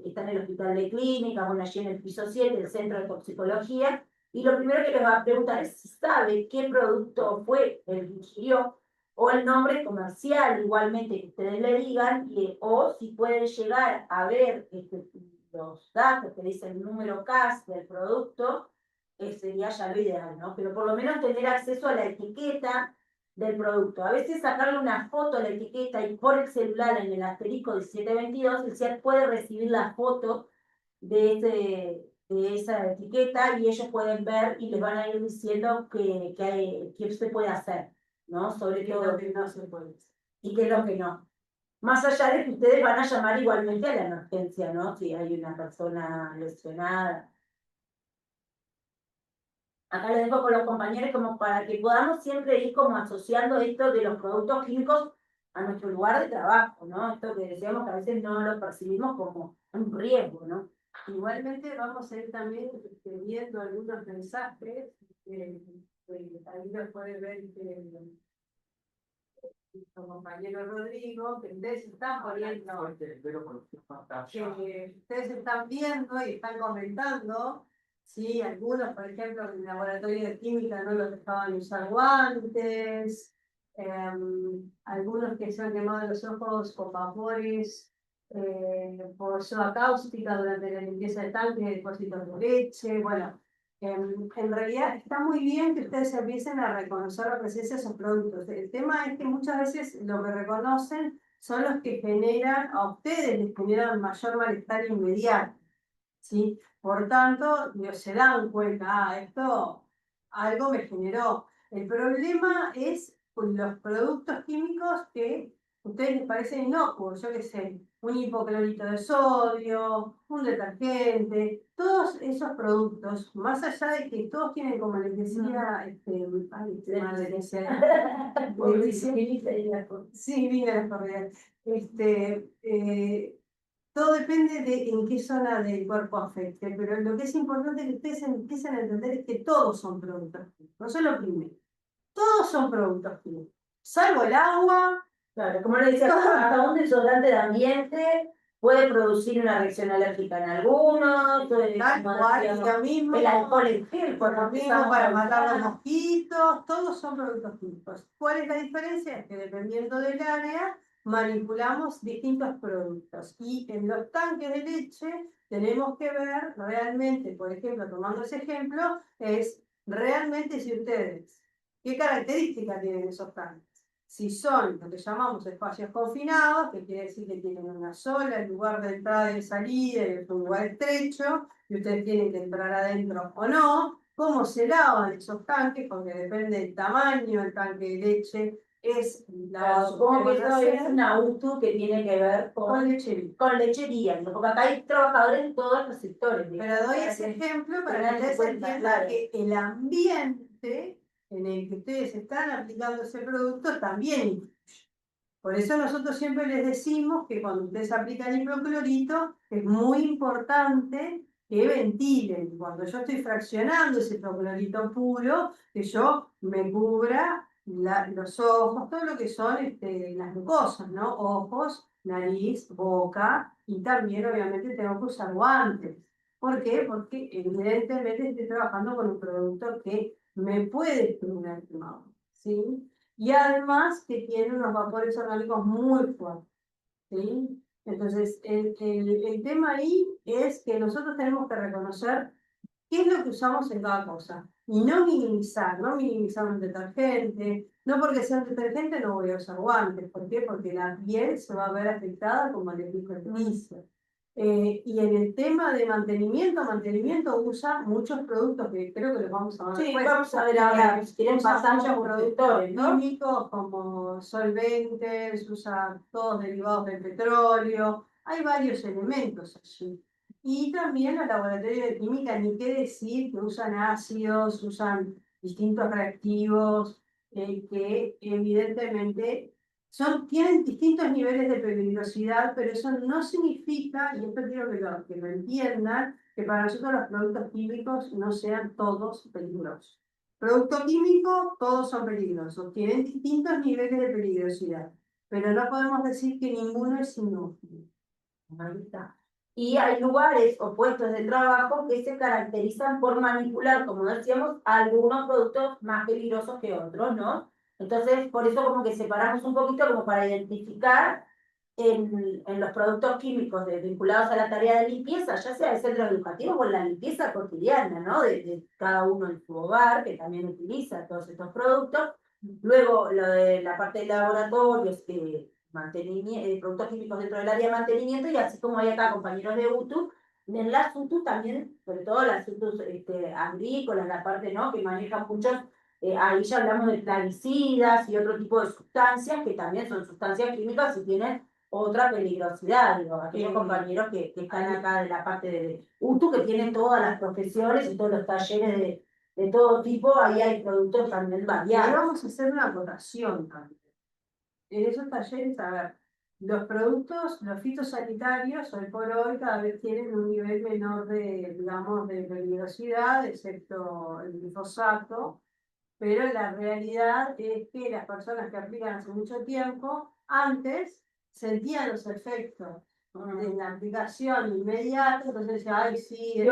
está en el hospital de clínica, bueno, allí en el piso 7, el centro de toxicología, y lo primero que les va a preguntar es si sabe qué producto fue el que ingirió, o el nombre comercial, igualmente que ustedes le digan, o si pueden llegar a ver los datos que dice el número CAS del producto, sería ya lo ideal, ¿no? Pero por lo menos tener acceso a la etiqueta del producto. A veces sacarle una foto a la etiqueta y por el celular en el asterisco 1722, el CIAT puede recibir la foto de esa etiqueta y ellos pueden ver y les van a ir diciendo qué se puede hacer, ¿no? Sobre todo Lo que no se puede hacer. y qué es lo que no. Más allá de que ustedes van a llamar igualmente a la emergencia, ¿no? Si hay una persona lesionada. Acá les dejo con los compañeros como para que podamos siempre ir como asociando esto de los productos químicos a nuestro lugar de trabajo, ¿no? Esto que decíamos que a veces no lo percibimos como un riesgo, ¿no? Igualmente vamos a ir también viendo algunos mensajes, ahí los puede ver nuestro compañero Rodrigo, que ustedes están poniendo, que ustedes están viendo y están comentando, ¿sí? Algunos, por ejemplo, en el laboratorio de química no los dejaban usar guantes, algunos que se han quemado los ojos con vapores por soda cáustica durante la limpieza de tanques de depósitos de leche. Bueno, en realidad está muy bien que ustedes empiecen a reconocer la presencia de esos productos. El tema es que muchas veces lo que reconocen son los que generan, a ustedes les generan mayor malestar inmediato, ¿sí? Por tanto, se dan cuenta, esto algo me generó. El problema es con los productos químicos que a ustedes les parecen inocuos, yo qué sé, un hipoclorito de sodio, un detergente, todos esos productos, más allá de que todos tienen, como les decía, sí, vine cordial. Todo depende de en qué zona del cuerpo afecte, pero lo que es importante es que ustedes empiecen a entender es que todos son productos químicos, no solo primero, todos son productos químicos, salvo el agua. Claro, como le decía, hasta un desodorante de ambiente puede producir una reacción alérgica en algunos, Tal cual, y lo mismo, el alcohol en gel, lo cuando mismo empezamos para a matar los usar. mosquitos, todos son productos químicos. ¿Cuál es la diferencia? Es que dependiendo del área, manipulamos distintos productos. Y en los tanques de leche tenemos que ver realmente, por ejemplo, tomando ese ejemplo, es realmente si ustedes, ¿qué características tienen esos tanques? Si son lo que llamamos espacios confinados, que quiere decir que tienen una sola, el lugar de entrada y de salida, y es un lugar estrecho, y ustedes tienen que entrar adentro o no, cómo se lavan esos tanques, porque depende del tamaño del tanque de leche, es lavado Supongo que eso es una UTU que tiene que ver con lechería. con lechería, ¿no? Porque acá hay trabajadores en todos los sectores. Pero doy ese ejemplo para que ustedes entiendan que el ambiente en el que ustedes están aplicando ese producto también influye. Por eso nosotros siempre les decimos que cuando ustedes aplican hipoclorito es muy importante que ventilen. Cuando yo estoy fraccionando ese hipoclorito puro, que yo me cubra los ojos, todo lo que son las mucosas, ¿no? Ojos, nariz, boca, y también obviamente tengo que usar guantes. ¿Por qué? Porque evidentemente estoy trabajando con un producto que me puede estimular el quemado, ¿sí? Y además que tiene unos vapores orgánicos muy fuertes, ¿sí? Entonces, el tema ahí es que nosotros tenemos que reconocer qué es lo que usamos en cada cosa. Y no minimizar un detergente. No porque sea un detergente no voy a usar guantes. ¿Por qué? Porque la piel se va a ver afectada como le dijo el inicio. Y en el tema de mantenimiento usa muchos productos que creo que los vamos a ver Sí, después. vamos a ver ahora, si quieren Usa pasar muchos por productores, ¿no? químicos como solventes, usa todos derivados del petróleo. Hay varios elementos allí. Y también los laboratorios de química, ni qué decir, que usan ácidos, usan distintos reactivos, que evidentemente tienen distintos niveles de peligrosidad, pero eso no significa, y esto quiero que lo entiendan, que para nosotros los productos químicos no sean todos peligrosos. Producto químico, todos son peligrosos, tienen distintos niveles de peligrosidad, pero no podemos decir que ninguno es inútil. Ahí está. Y hay lugares o puestos de trabajo que se caracterizan por manipular, como decíamos, algunos productos más peligrosos que otros, ¿no? Entonces, por eso como que separamos un poquito como para identificar en los productos químicos vinculados a la tarea de limpieza, ya sea de centros educativos o en la limpieza cotidiana, ¿no? De cada uno en su hogar, que también utiliza todos estos productos. Luego, lo de la parte de laboratorios, productos químicos dentro del área de mantenimiento, y así como hay acá compañeros de UTU, en las UTU también, sobre todo las UTU agrícolas, la parte, ¿no?, que manejan muchos, ahí ya hablamos de plaguicidas y otro tipo de sustancias, que también son sustancias químicas y tienen otra peligrosidad, digo, aquellos compañeros que están acá de la parte de UTU, que tienen todas las profesiones y todos los talleres de todo tipo, ahí hay productos también Y variados. vamos a hacer una acotación también. En esos talleres, a ver, los productos, los fitosanitarios, hoy por hoy cada vez tienen un nivel menor de, digamos, de peligrosidad, excepto el glifosato, pero la realidad es que las personas que aplican hace mucho tiempo, antes sentían los efectos de la aplicación inmediata, entonces decían, ay, sí,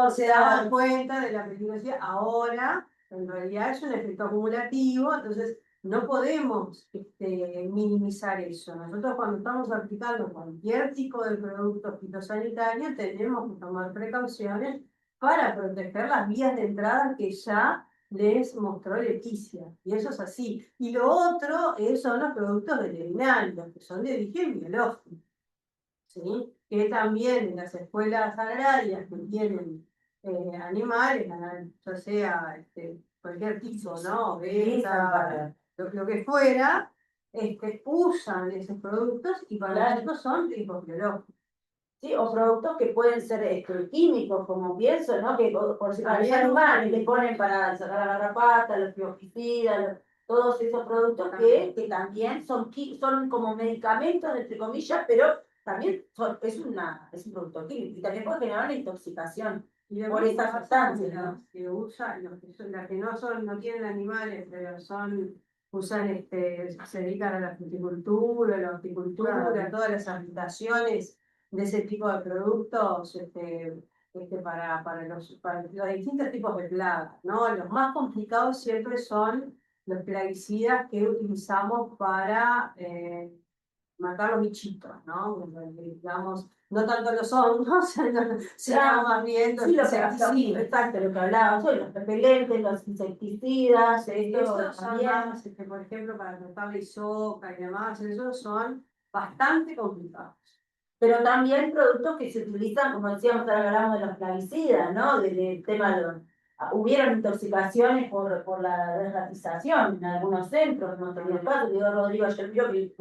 se daban cuenta de la peligrosidad. Ahora, en realidad es un efecto acumulativo, entonces no podemos minimizar eso. Nosotros cuando estamos aplicando cualquier tipo de producto fitosanitario tenemos que tomar precauciones para proteger las vías de entrada que ya les mostró Leticia. Y eso es así. Y lo otro son los productos veterinarios, que son de origen biológico, ¿sí? Que también en las escuelas agrarias que tienen animales, ya sea cualquier tipo, ¿no? Beta, lo que fuera, usan esos productos y para nosotros son tipos biológicos. Sí, o productos que pueden ser químicos, como pienso, ¿no? Que por si para los animales le ponen para sacar la garrapata, los biopesticidas, todos esos productos que también son como medicamentos, entre comillas, pero también es un producto químico y también puede generar una intoxicación por esa sustancia, ¿no? Que usan, las que no tienen animales, pero usan, se dedican a la fruticultura, a la horticultura, a todas las aplicaciones de ese tipo de productos para los distintos tipos de plagas, ¿no? Los más complicados siempre son los plaguicidas que utilizamos para matar los bichitos, ¿no? Digamos, no tanto los hongos, sino más bien los Sí, insecticidas. exacto, lo que hablábamos hoy, los repelentes, los insecticidas, esto Estos son también. más, por ejemplo, para tratar la isoca y demás, esos son bastante complicados. Pero también productos que se utilizan, como decíamos, ahora hablamos de los plaguicidas, ¿no? Del tema de hubieron intoxicaciones por la desratización en algunos centros, hemos tenido casos, digo Rodrigo, ayer vio que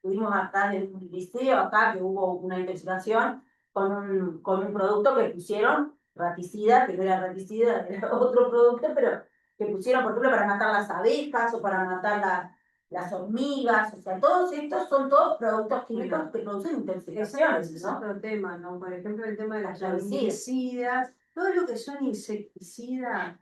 tuvimos acá en un liceo, acá que hubo una intoxicación con un producto que pusieron raticida, que no era raticida, era otro producto, pero que pusieron, por ejemplo, para matar las abejas o para matar las hormigas, o sea, todos estos son todos productos químicos que producen intoxicaciones, Es ¿no? otro tema, ¿no? Por ejemplo, el tema de las Plaguicidas. plaguicidas, todo lo que son insecticidas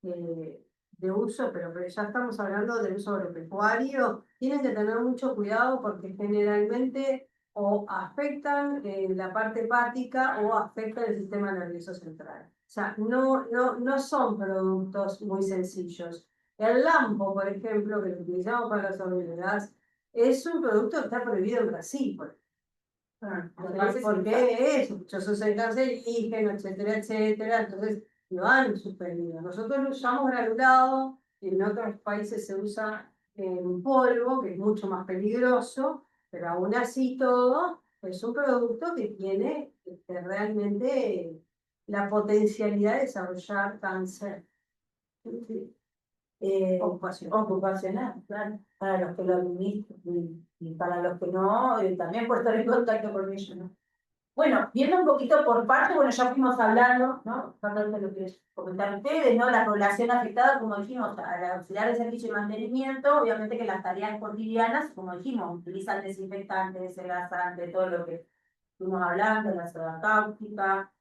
de uso, pero ya estamos hablando de uso agropecuario, tienen que tener mucho cuidado porque generalmente o afectan la parte hepática o afectan el sistema nervioso central. O sea, no son productos muy sencillos. El lampo, por ejemplo, que lo utilizamos para las hormigas, es un producto que está prohibido en Brasil, porque es muchos cancerígeno, etcétera, etcétera. Entonces lo han suspendido. Nosotros lo usamos granulado, en otros países se usa en polvo, que es mucho más peligroso, pero aún así todo es un producto que tiene realmente la potencialidad de desarrollar cáncer. Ocupacional, claro, para los que lo administran y para los que no, también por estar en contacto con ellos, ¿no? Bueno, viendo un poquito por parte, bueno, ya fuimos hablando, ¿no? Tratando de lo que comentaron ustedes, ¿no? La población afectada, como dijimos, al auxiliar de servicio y mantenimiento, obviamente que las tareas cotidianas, como dijimos, utilizan desinfectantes, desengrasantes, todo lo que estuvimos hablando, la soda cáustica,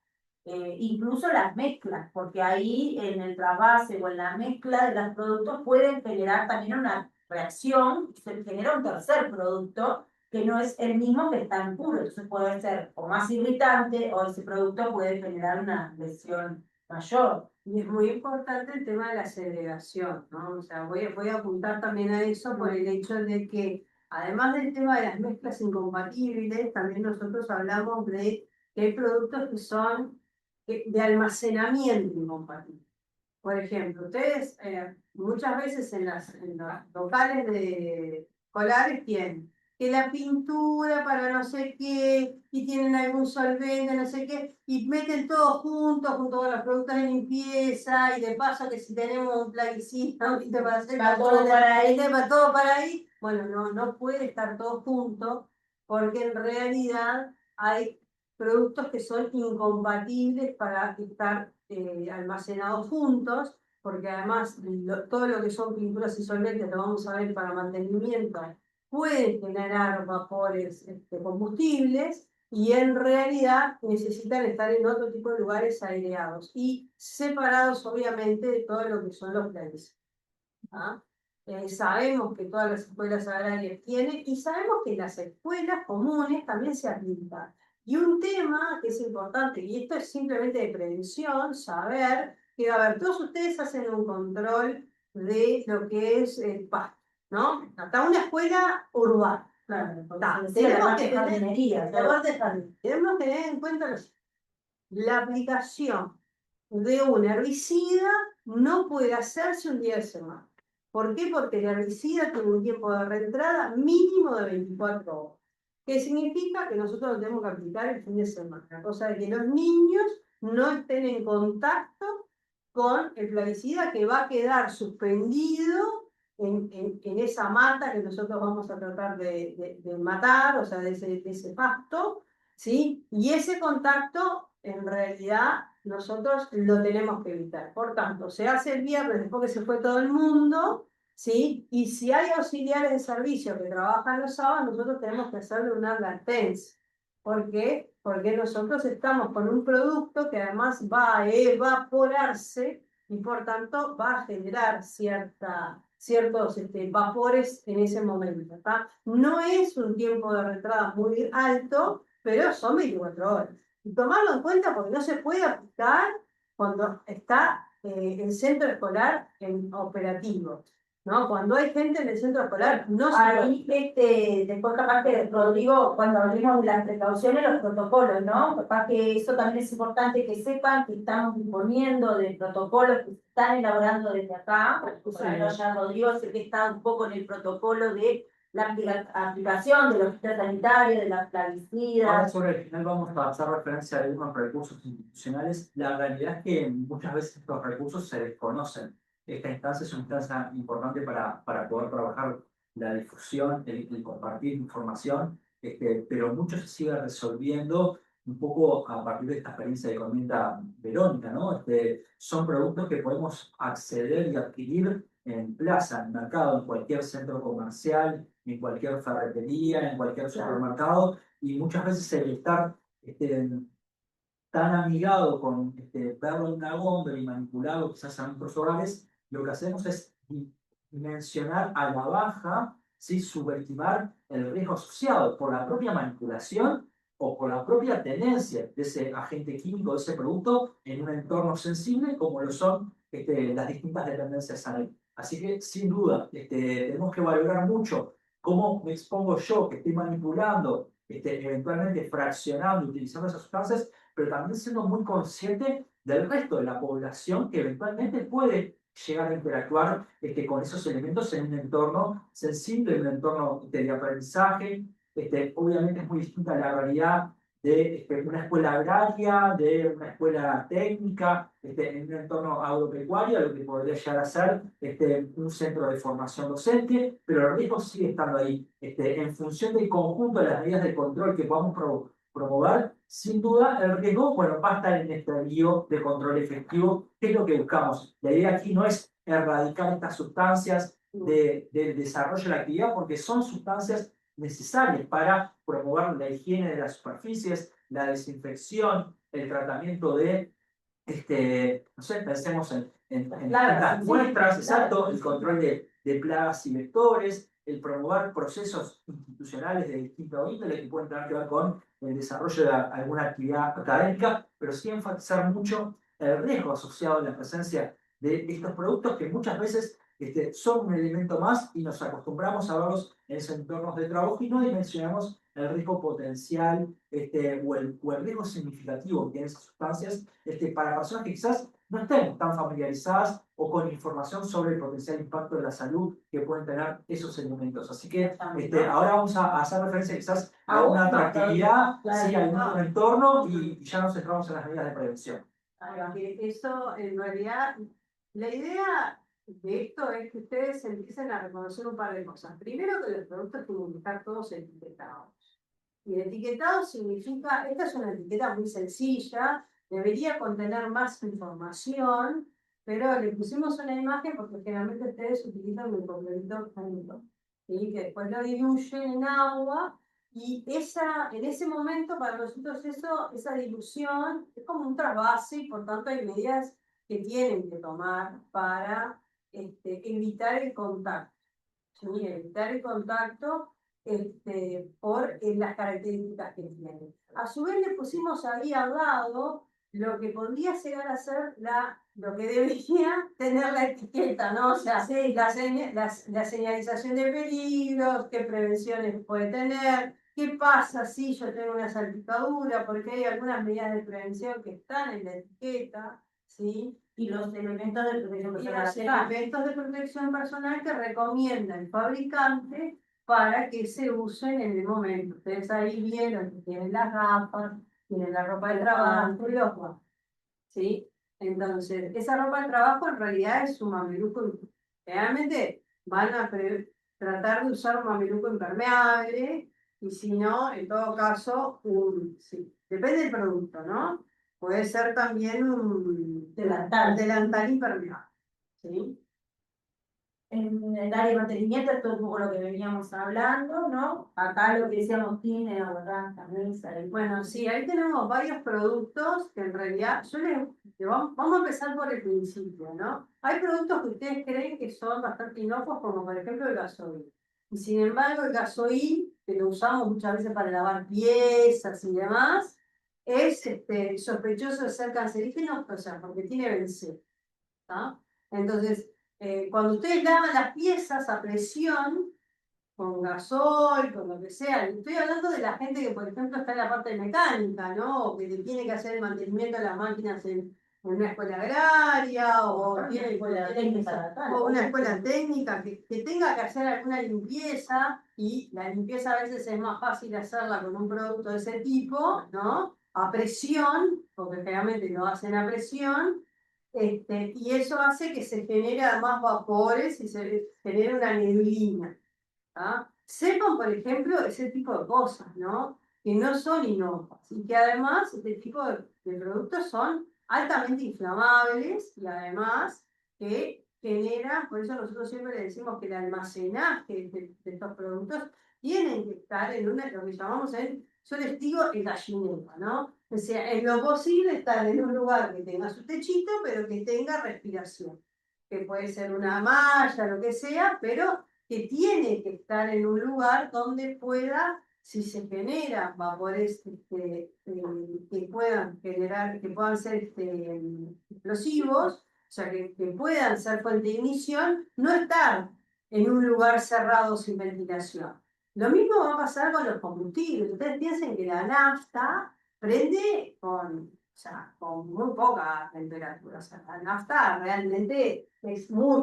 incluso las mezclas, porque ahí en el trasvase o en la mezcla de los productos pueden generar también una reacción, y se genera un tercer producto que no es el mismo que está en puro, entonces puede ser o más irritante o ese producto puede generar una lesión mayor. Y es muy importante el tema de la segregación, ¿no? O sea, voy a apuntar también a eso por el hecho de que, además del tema de las mezclas incompatibles, también nosotros hablamos de que hay productos que son de almacenamiento incompatible. Por ejemplo, ustedes muchas veces en los locales de escolares tienen que la pintura para no sé qué, y tienen algún solvente, no sé qué, y meten todo junto con los productos de limpieza, y de paso que si tenemos un plaguicida, ¿viste? Para hacer Va todo para ahí. va todo para ahí. Bueno, no puede estar todo junto, porque en realidad hay productos que son incompatibles para estar almacenados juntos, porque además todo lo que son pinturas y solventes, lo vamos a ver para mantenimiento, pueden generar vapores combustibles y en realidad necesitan estar en otro tipo de lugares aireados y separados obviamente de todo lo que son los plaguicidas. ¿Ah? Sabemos que todas las escuelas agrarias tienen y sabemos que las escuelas comunes también se aplican. Y un tema que es importante, y esto es simplemente de prevención, saber que, a ver, todos ustedes hacen un control de lo que es el pasto, ¿no? Hasta una escuela urbana. Claro, Tenemos que jardinería, tenemos que tener en cuenta la aplicación de un herbicida no puede hacerse un día de semana. ¿Por qué? Porque el herbicida tiene un tiempo de reentrada mínimo de 24 horas. ¿Qué significa? Que nosotros lo tenemos que aplicar el fin de semana. Cosa de que los niños no estén en contacto con el plaguicida que va a quedar suspendido en esa mata que nosotros vamos a tratar de matar, o sea, de ese pasto, ¿sí? Y ese contacto, en realidad, nosotros lo tenemos que evitar. Por tanto, se hace el viernes después que se fue todo el mundo, ¿sí? Y si hay auxiliares de servicio que trabajan los sábados, nosotros tenemos que hacerle una advertencia. ¿Por qué? Porque nosotros estamos con un producto que además va a evaporarse y por tanto va a generar ciertos vapores en ese momento. ¿Tá? No es un tiempo de retrada muy alto, pero son 24 horas. Y tomarlo en cuenta porque no se puede aplicar cuando está el centro escolar en operativo, ¿no? Cuando hay gente en el centro escolar, no se puede. Ahí, después capaz que, Rodrigo, cuando hablemos de las precauciones, los protocolos, ¿no? Capaz que eso también es importante que sepan que estamos disponiendo de protocolos que se están elaborando desde acá. Ya Rodrigo sé que está un poco en el protocolo de la aplicación de los test sanitarios, de las Ahora plaguicidas. sobre el final vamos a hacer referencia a algunos recursos institucionales. La realidad es que muchas veces estos recursos se desconocen. Esta instancia es una instancia importante para poder trabajar la difusión, el compartir información, pero mucho se sigue resolviendo un poco a partir de esta experiencia que comenta Verónica, ¿no? Son productos que podemos acceder y adquirir en plaza, en mercado, en cualquier centro comercial, en cualquier ferretería, en cualquier supermercado, y muchas veces el estar tan amigado con verlo en una góndola y manipulado quizás a nuestros hogares, lo que hacemos es mencionar a la baja, ¿sí? Subestimar el riesgo asociado por la propia manipulación o por la propia tenencia de ese agente químico, de ese producto, en un entorno sensible como lo son las distintas dependencias salud. Así que, sin duda, tenemos que valorar mucho cómo me expongo yo, que estoy manipulando, eventualmente fraccionando, utilizando esas sustancias, pero también siendo muy consciente del resto de la población que eventualmente puede llegar a interactuar con esos elementos en un entorno sensible, en un entorno de aprendizaje. Obviamente es muy distinta la realidad de una escuela agraria, de una escuela técnica, en un entorno agropecuario, lo que podría llegar a ser un centro de formación docente, pero el riesgo sigue estando ahí. En función del conjunto de las medidas de control que podamos promover, sin duda el riesgo, bueno, va a estar en este lío de control efectivo, que es lo que buscamos. La idea aquí no es erradicar estas sustancias del desarrollo de la actividad, porque son sustancias necesarias para promover la higiene de las superficies, la desinfección, el tratamiento de, no sé, pensemos en distintas muestras, exacto, el control de plagas y vectores, el promover procesos institucionales de distinto índole que pueden tener que ver con el desarrollo de alguna actividad académica, pero sí enfatizar mucho el riesgo asociado a la presencia de estos productos que muchas veces son un elemento más y nos acostumbramos a verlos en esos entornos de trabajo y no dimensionamos el riesgo potencial o el riesgo significativo que tienen esas sustancias para personas que quizás no estén tan familiarizadas o con información sobre el potencial impacto de la salud que pueden tener esos elementos. Así que ahora vamos a hacer referencia quizás a una atractividad, sí, a un entorno y ya nos centramos en las medidas de prevención. Eso en realidad, la idea de esto es que ustedes empiecen a reconocer un par de cosas. Primero, que los productos tienen que estar todos etiquetados. Y el etiquetado significa, esta es una etiqueta muy sencilla, debería contener más información, pero le pusimos una imagen porque generalmente ustedes utilizan un complemento químico, ¿sí? Que después lo diluyen en agua y en ese momento para nosotros esa dilución es como un trasvase y por tanto hay medidas que tienen que tomar para evitar el contacto. ¿Sí? Evitar el contacto por las características que tiene. A su vez le pusimos ahí al lado lo que podría llegar a ser lo que debería tener la etiqueta, ¿no? O sea, sí, la señalización de peligros, qué prevenciones puede tener, qué pasa si yo tengo una salpicadura, porque hay algunas medidas de prevención que están en la etiqueta, ¿sí? Y los elementos de protección Y personal. los elementos de protección personal que recomienda el fabricante para que se usen en el momento. Ustedes ahí vieron que tienen las gafas, tienen la ropa de trabajo y los guantes. ¿Sí? Entonces, esa ropa de trabajo en realidad es un mameluco. Realmente van a tratar de usar un mameluco impermeable y si no, en todo caso, sí. Depende del producto, ¿no? Puede ser también un delantal impermeable. ¿Sí? En el área de mantenimiento, esto es un poco lo que veníamos hablando, ¿no? Acá lo que decíamos tiene, ¿verdad? Camisa. Bueno, sí, ahí tenemos varios productos que en realidad, vamos a empezar por el principio, ¿no? Hay productos que ustedes creen que son bastante inocuos, como por ejemplo el gasoil. Y sin embargo, el gasoil que lo usamos muchas veces para lavar piezas y demás, es sospechoso de ser cancerígeno, o sea, porque tiene benceno. ¿Tá? Entonces, cuando ustedes lavan las piezas a presión, con gasol, con lo que sea, estoy hablando de la gente que, por ejemplo, está en la parte de mecánica, ¿no? O que tiene que hacer el mantenimiento de las máquinas en una escuela agraria, o tiene escuela técnica, o una escuela técnica que tenga que hacer alguna limpieza, y la limpieza a veces es más fácil hacerla con un producto de ese tipo, ¿no? A presión, porque generalmente lo hacen a presión, y eso hace que se genere más vapores y se genere una neblina. ¿Ah? Sepan, por ejemplo, ese tipo de cosas, ¿no? Que no son inocuas y que además este tipo de productos son altamente inflamables y además que generan, por eso nosotros siempre le decimos que el almacenaje de estos productos tienen que estar en lo que llamamos yo les digo el gallinero, ¿no? O sea, en lo posible estar en un lugar que tenga su techito, pero que tenga respiración, que puede ser una malla, lo que sea, pero que tiene que estar en un lugar donde pueda, si se generan vapores que puedan generar, que puedan ser explosivos, o sea, que puedan ser fuente de ignición, no estar en un lugar cerrado sin ventilación. Lo mismo va a pasar con los combustibles. Ustedes piensen que la nafta prende o sea, con muy poca temperatura. O sea, la nafta realmente es Muy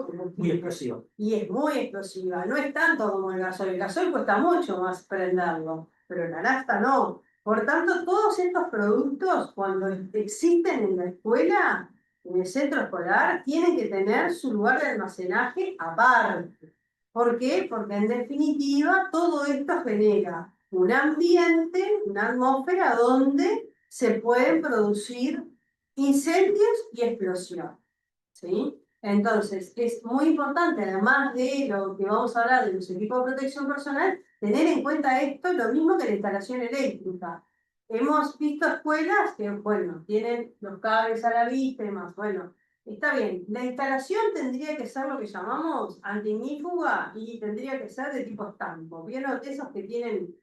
explosivo. y es muy explosiva. No es tanto como el gasoil. El gasoil cuesta mucho más prenderlo, pero la nafta no. Por tanto, todos estos productos, cuando existen en la escuela, en el centro escolar, tienen que tener su lugar de almacenaje aparte. ¿Por qué? Porque en definitiva todo esto genera un ambiente, una atmósfera donde se pueden producir incendios y explosiones. ¿Sí? Entonces, es muy importante, además de lo que vamos a hablar de los equipos de protección personal, tener en cuenta esto, lo mismo que la instalación eléctrica. Hemos visto escuelas que, bueno, tienen los cables a la vista y demás. Bueno, está bien. La instalación tendría que ser lo que llamamos antiignífuga y tendría que ser de tipo estampo. ¿Vieron? Esos que tienen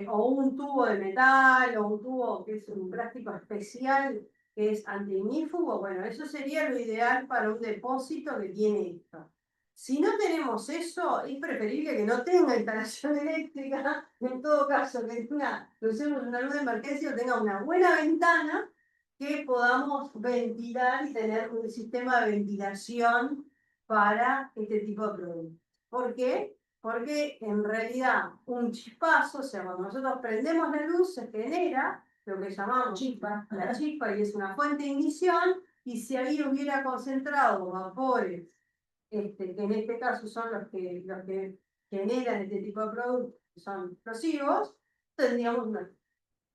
o un tubo de metal o un tubo que es un plástico especial que es antiignífugo. Bueno, eso sería lo ideal para un depósito que tiene esto. Si no tenemos eso, es preferible que no tenga instalación eléctrica, en todo caso, que lo usemos en una luz de emergencia o tenga una buena ventana que podamos ventilar y tener un sistema de ventilación para este tipo de productos. ¿Por qué? Porque en realidad un chispazo, o sea, cuando nosotros prendemos la luz, se genera lo que llamamos la chispa y es una fuente de ignición, y si ahí hubiera concentrado vapores, que en este caso son los que generan este tipo de productos, que son explosivos, tendríamos una.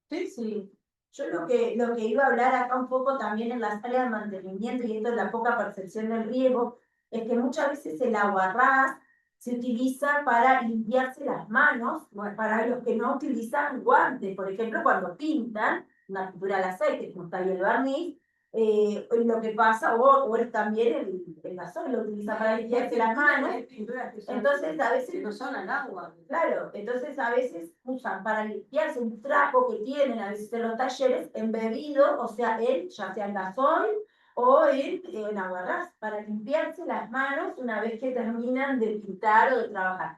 Sí, sí. Yo lo que iba a hablar acá un poco también en las áreas de mantenimiento y esto es la poca percepción del riego, es que muchas veces el aguarrás se utiliza para limpiarse las manos, para los que no utilizan guantes, por ejemplo, cuando pintan una pintura al aceite, como está ahí el barniz, lo que pasa, o también el gasol lo utiliza para limpiarse las manos. Entonces, a veces no son al agua. Claro, entonces a veces usan para limpiarse un trapo que tienen a veces en los talleres embebido, o sea, ya sea en gasol o en aguarrás, para limpiarse las manos una vez que terminan de pintar o de trabajar.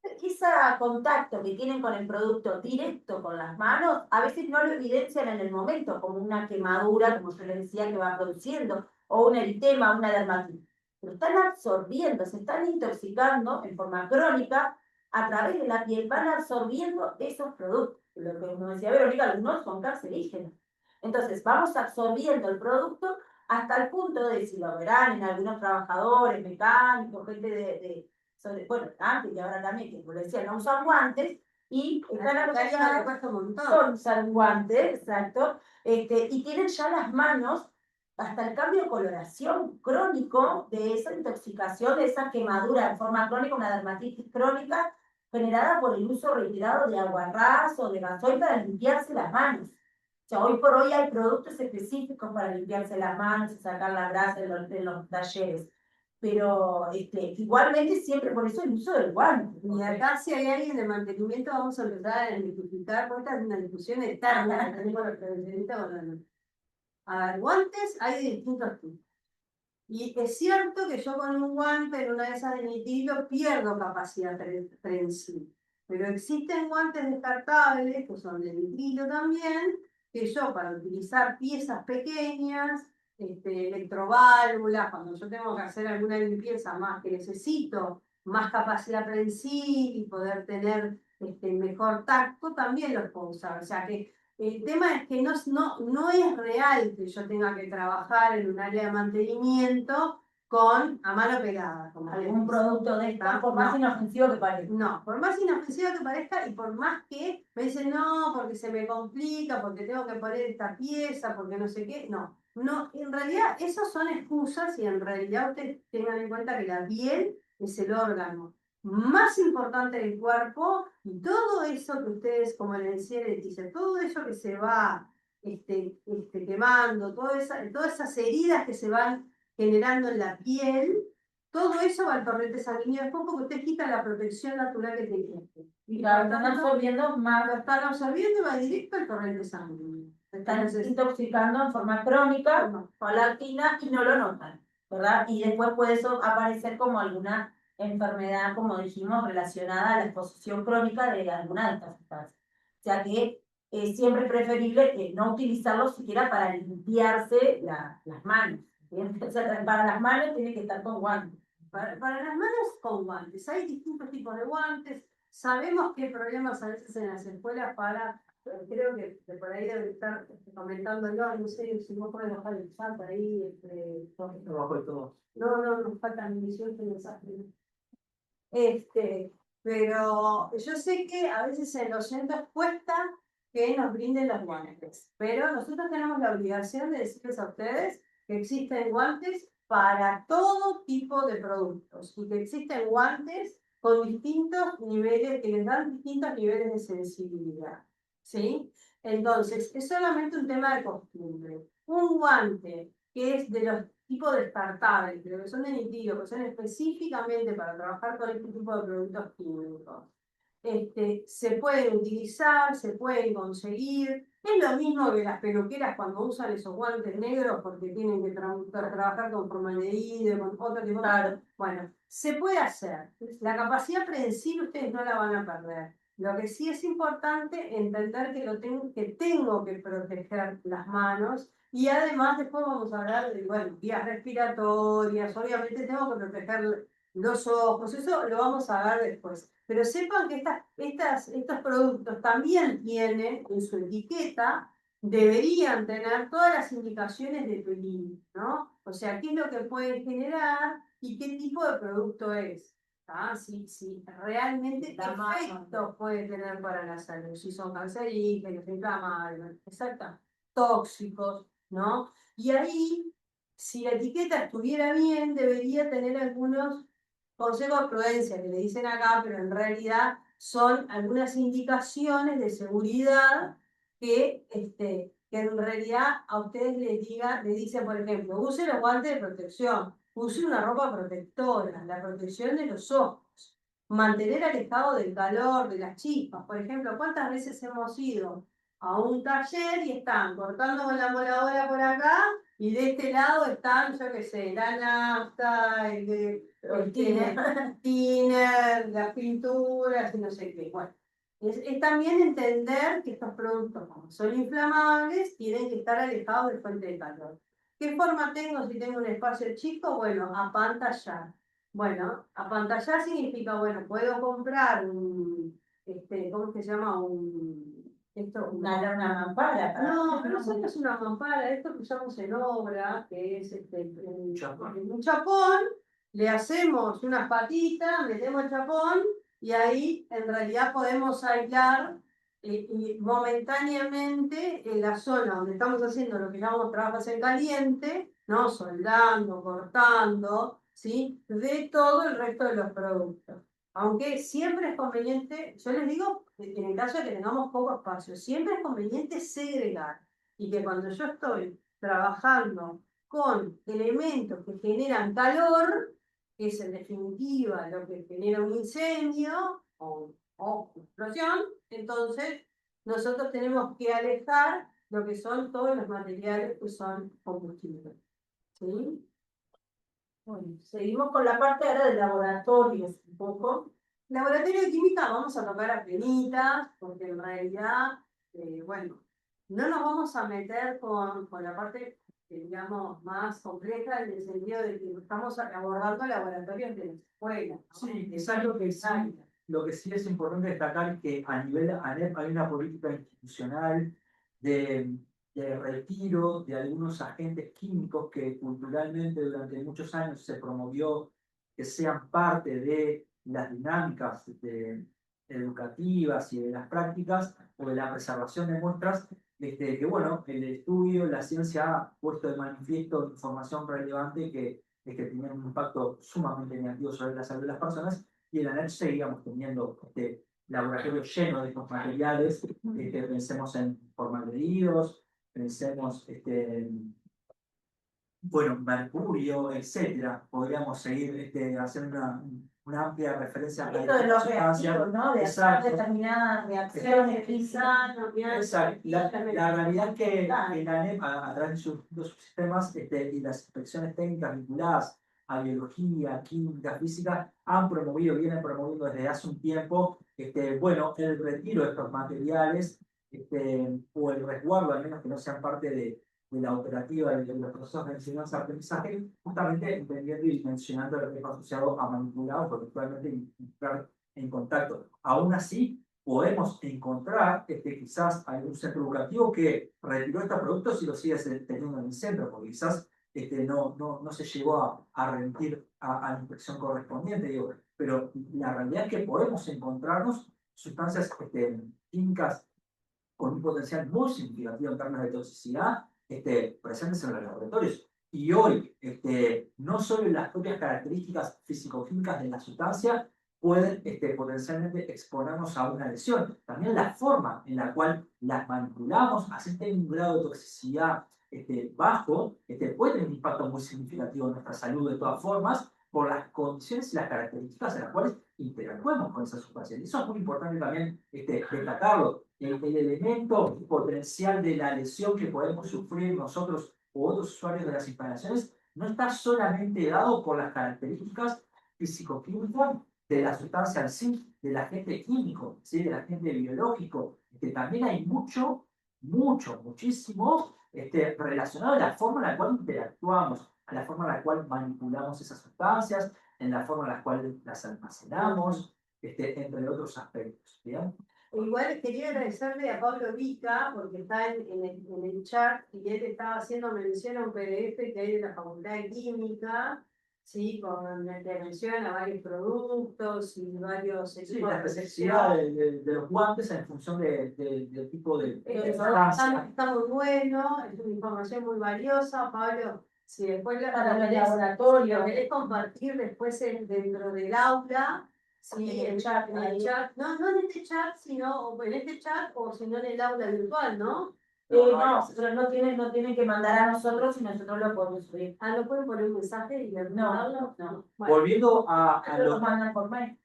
Ese contacto que tienen con el producto directo con las manos, a veces no lo evidencian en el momento, como una quemadura, como yo les decía, que va produciendo, o un eritema, una dermatitis. Pero están absorbiendo, se están intoxicando en forma crónica a través de la piel, van absorbiendo esos productos. Lo que nos decía Verónica, algunos son cancerígenos. Entonces, vamos absorbiendo el producto hasta el punto de, si lo verán en algunos trabajadores, mecánicos, gente bueno, antes y ahora también, que como decía, no usan guantes, y están acostumbrados a usar un guante, exacto, y tienen ya las manos hasta el cambio de coloración crónico de esa intoxicación, de esa quemadura en forma crónica, una dermatitis crónica generada por el uso reiterado de aguarrás o de gasoil para limpiarse las manos. O sea, hoy por hoy hay productos específicos para limpiarse las manos y sacar la grasa de los talleres. pero igualmente siempre por eso el uso del guante. Y acá si hay alguien de mantenimiento vamos a empezar a identificar, porque esta es una discusión eterna que tenemos los profesionistas con los... A ver, guantes hay de distintos tipos. Y es cierto que yo con un guante en una de esas de nitrilo pierdo capacidad prensil. Pero existen guantes descartables, que son de nitrilo también, que yo para utilizar piezas pequeñas, electroválvulas, cuando yo tengo que hacer alguna limpieza más que necesito más capacidad prensil y poder tener mejor tacto, también los puedo usar. O sea que el tema es que no es real que yo tenga que trabajar en un área de mantenimiento a mano pegada. Como Algún producto de esta, por más inofensivo que parezca. No, por más inofensivo que parezca y por más que me dicen no, porque se me complica, porque tengo que poner esta pieza, porque no sé qué. No, en realidad esas son excusas y en realidad ustedes tengan en cuenta que la piel es el órgano más importante del cuerpo y todo eso que ustedes, como le decía Leticia, todo eso que se va quemando, todas esas heridas que se van generando en la piel, todo eso va al torrente sanguíneo después porque usted quita la protección natural que tiene. Y la están absorbiendo más. Lo están absorbiendo y va directo al torrente sanguíneo. Están intoxicando en forma crónica, paulatina, y no lo notan, ¿verdad? Y después puede eso aparecer como alguna enfermedad, como dijimos, relacionada a la exposición crónica de alguna de estas sustancias. O sea que siempre es preferible no utilizarlo siquiera para limpiarse las manos. O sea, para las manos tiene que estar con guantes. Para las manos con guantes. Hay distintos tipos de guantes. Sabemos que hay problemas a veces en las escuelas creo que por ahí debe estar comentándolo, no sé si vos podés bajar el chat ahí. Todo. No, nos faltan 18 mensajes. Pero yo sé que a veces en los centros cuesta que nos brinden los guantes, pero nosotros tenemos la obligación de decirles a ustedes que existen guantes para todo tipo de productos y que existen guantes con distintos niveles, que les dan distintos niveles de sensibilidad, ¿sí? Entonces, es solamente un tema de costumbre. Un guante que es de los tipos descartables, pero que son de nitrilo, que son específicamente para trabajar con este tipo de productos químicos. Se pueden utilizar, se pueden conseguir. Es lo mismo que las peluqueras cuando usan esos guantes negros porque tienen que trabajar con formaldehído, con otro tipo de... Bueno, se puede hacer. La capacidad prensil ustedes no la van a perder. Lo que sí es importante entender que tengo que proteger las manos y además después vamos a hablar de, bueno, vías respiratorias, obviamente tengo que proteger los ojos, eso lo vamos a ver después. Pero sepan que estos productos también tienen en su etiqueta, deberían tener todas las indicaciones de peligro, ¿no? O sea, qué es lo que pueden generar y qué tipo de producto es. Si realmente qué efectos puede tener para la salud, si son cancerígenos, inflamables, exacto, tóxicos, ¿no? Y ahí, si la etiqueta estuviera bien, debería tener algunos consejos de prudencia que le dicen acá, pero en realidad son algunas indicaciones de seguridad que en realidad a ustedes le dicen, por ejemplo, use los guantes de protección, use una ropa protectora, la protección de los ojos, mantener alejado del calor, de las chispas. Por ejemplo, ¿cuántas veces hemos ido a un taller y están cortando con la moladora por acá y de este lado están, yo qué sé, la nafta, el thinner, las pinturas y no sé qué? Bueno, es también entender que estos productos, como son inflamables, tienen que estar alejados de fuente de calor. ¿Qué forma tengo si tengo un espacio chico? Bueno, apantallar. Bueno, apantallar significa, bueno, puedo comprar ¿cómo se llama? Una mampara. No, pero no es una mampara, esto que usamos en obra, que es un chapón, le hacemos unas patitas, metemos el chapón y ahí en realidad podemos aislar y momentáneamente en la zona donde estamos haciendo lo que llamamos trabajos en caliente, ¿no? Soldando, cortando, ¿sí? De todo el resto de los productos. Aunque siempre es conveniente, yo les digo, en el caso de que tengamos poco espacio, siempre es conveniente segregar y que cuando yo estoy trabajando con elementos que generan calor, que es en definitiva lo que genera un incendio o explosión, entonces nosotros tenemos que alejar lo que son todos los materiales que son combustibles. ¿Sí? Bueno, seguimos con la parte ahora de laboratorios un poco. Laboratorio de química vamos a tocar apenitas, porque en realidad, bueno, no nos vamos a meter con la parte, digamos, más compleja en el sentido de que estamos abordando laboratorios de la escuela, ¿no? Sí, quizás lo que sí es importante destacar es que a nivel ANEP hay una política institucional de retiro de algunos agentes químicos que culturalmente durante muchos años se promovió que sean parte de las dinámicas educativas y de las prácticas o de la preservación de muestras, que bueno, el estudio, la ciencia ha puesto de manifiesto información relevante que tiene un impacto sumamente negativo sobre la salud de las personas, y en la NET seguíamos teniendo laboratorios llenos de estos materiales, pensemos en formaldehídos, pensemos bueno, mercurio, etcétera. Podríamos seguir haciendo una amplia referencia a Esto de los sustancias. reactivos, ¿no? De hacer Exacto. determinadas reacciones quizás. Exacto. La realidad es que en la ANEP, a través de sus subsistemas y las inspecciones técnicas vinculadas a biología, química, física, vienen promoviendo desde hace un tiempo, bueno, el retiro de estos materiales, o el resguardo, al menos que no sean parte de la operativa de los procesos de enseñanza-aprendizaje, justamente entendiendo y mencionando el riesgo asociado a manipulados, porque actualmente entrar en contacto. Aún así, podemos encontrar quizás algún centro educativo que retiró estos productos y los sigue teniendo en el centro, porque quizás no se llegó a remitir a la inspección correspondiente, digo, pero la realidad es que podemos encontrarnos sustancias químicas con un potencial muy significativo en términos de toxicidad presentes en los laboratorios. Y hoy, no solo las propias características físico-químicas de la sustancia pueden potencialmente exponernos a una lesión, también la forma en la cual las manipulamos, así tenga un grado de toxicidad bajo, puede tener un impacto muy significativo en nuestra salud de todas formas, por las condiciones y las características en las cuales interactuamos con esas sustancias. Y eso es muy importante también destacarlo. El elemento potencial de la lesión que podemos sufrir nosotros u otros usuarios de las instalaciones no está solamente dado por las características físico-químicas de la sustancia en sí, del agente químico, ¿sí? Del agente biológico. También hay muchísimo relacionado a la forma en la cual interactuamos, a la forma en la cual manipulamos esas sustancias, en la forma en la cual las almacenamos, entre otros aspectos. ¿Bien? Igual quería agradecerle a Pablo Vica, porque está en el chat, y él estaba haciendo mención a un PDF que hay de la Facultad de Química, ¿sí? Con intervención a varios productos y varios Sí, la especificidad de los guantes en función del tipo de sustancia. Está muy bueno, es una información muy valiosa, Pablo. Si después para el laboratorio, lo querés compartir después dentro del aula, sí, en el chat, no en este chat, sino en este chat o si no en el aula virtual, ¿no? No, pero no tienen que mandar a nosotros y nosotros lo podemos subir. Ah, ¿no pueden poner un mensaje y No. Bueno, volviendo a los mandan por mail.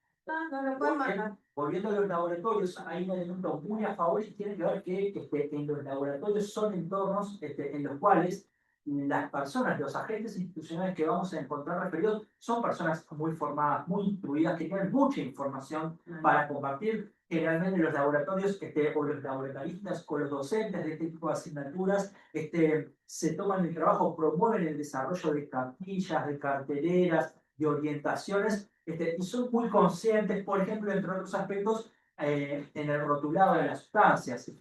No lo pueden mandar. Volviendo a los laboratorios, hay un elemento muy a favor y tiene que ver que en los laboratorios son entornos en los cuales las personas, los agentes institucionales que vamos a encontrar referidos, son personas muy formadas, muy instruidas, que tienen mucha información para compartir. Generalmente los laboratorios o los laboratoristas o los docentes de este tipo de asignaturas se toman el trabajo, promueven el desarrollo de cartillas, de carteleras, de orientaciones, y son muy conscientes, por ejemplo, entre otros aspectos, en el rotulado de las sustancias.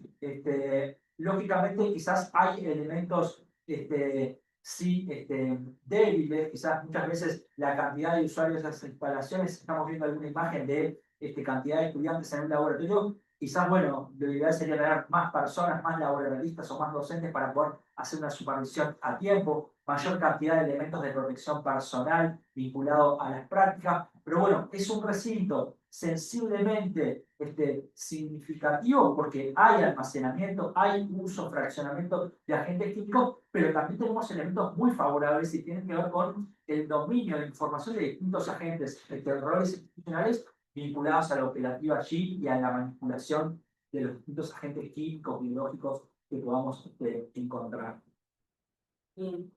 Lógicamente, quizás hay elementos sí, débiles, quizás muchas veces la cantidad de usuarios de las instalaciones, estamos viendo alguna imagen de cantidad de estudiantes en un laboratorio, quizás, bueno, lo ideal sería tener más personas, más laboratoristas o más docentes para poder hacer una supervisión a tiempo, mayor cantidad de elementos de protección personal vinculado a las prácticas, pero bueno, es un recinto sensiblemente significativo porque hay almacenamiento, hay uso, fraccionamiento de agentes químicos, pero también tenemos elementos muy favorables y tienen que ver con el dominio de información de distintos agentes, roles institucionales vinculados a la operativa allí y a la manipulación de los distintos agentes químicos, biológicos que podamos encontrar. Bien.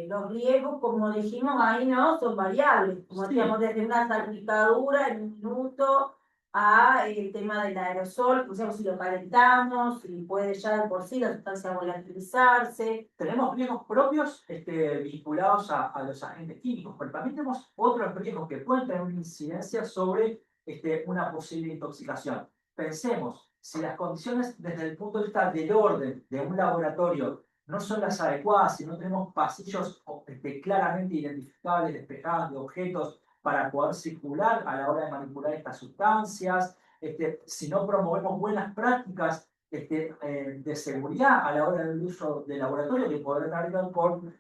Los riesgos, como dijimos ahí, ¿no? Son variables, como Sí. decíamos, desde una salpicadura en un minuto a el tema del aerosol, o sea, si lo calentamos, si puede ya de por sí la sustancia volatilizarse. Tenemos riesgos propios vinculados a los agentes químicos, pero también tenemos otros riesgos que pueden tener una incidencia sobre una posible intoxicación. Pensemos, si las condiciones desde el punto de vista del orden de un laboratorio no son las adecuadas, si no tenemos pasillos claramente identificables, despejados de objetos para poder circular a la hora de manipular estas sustancias, si no promovemos buenas prácticas de seguridad a la hora del uso del laboratorio, que podrá tener que ver con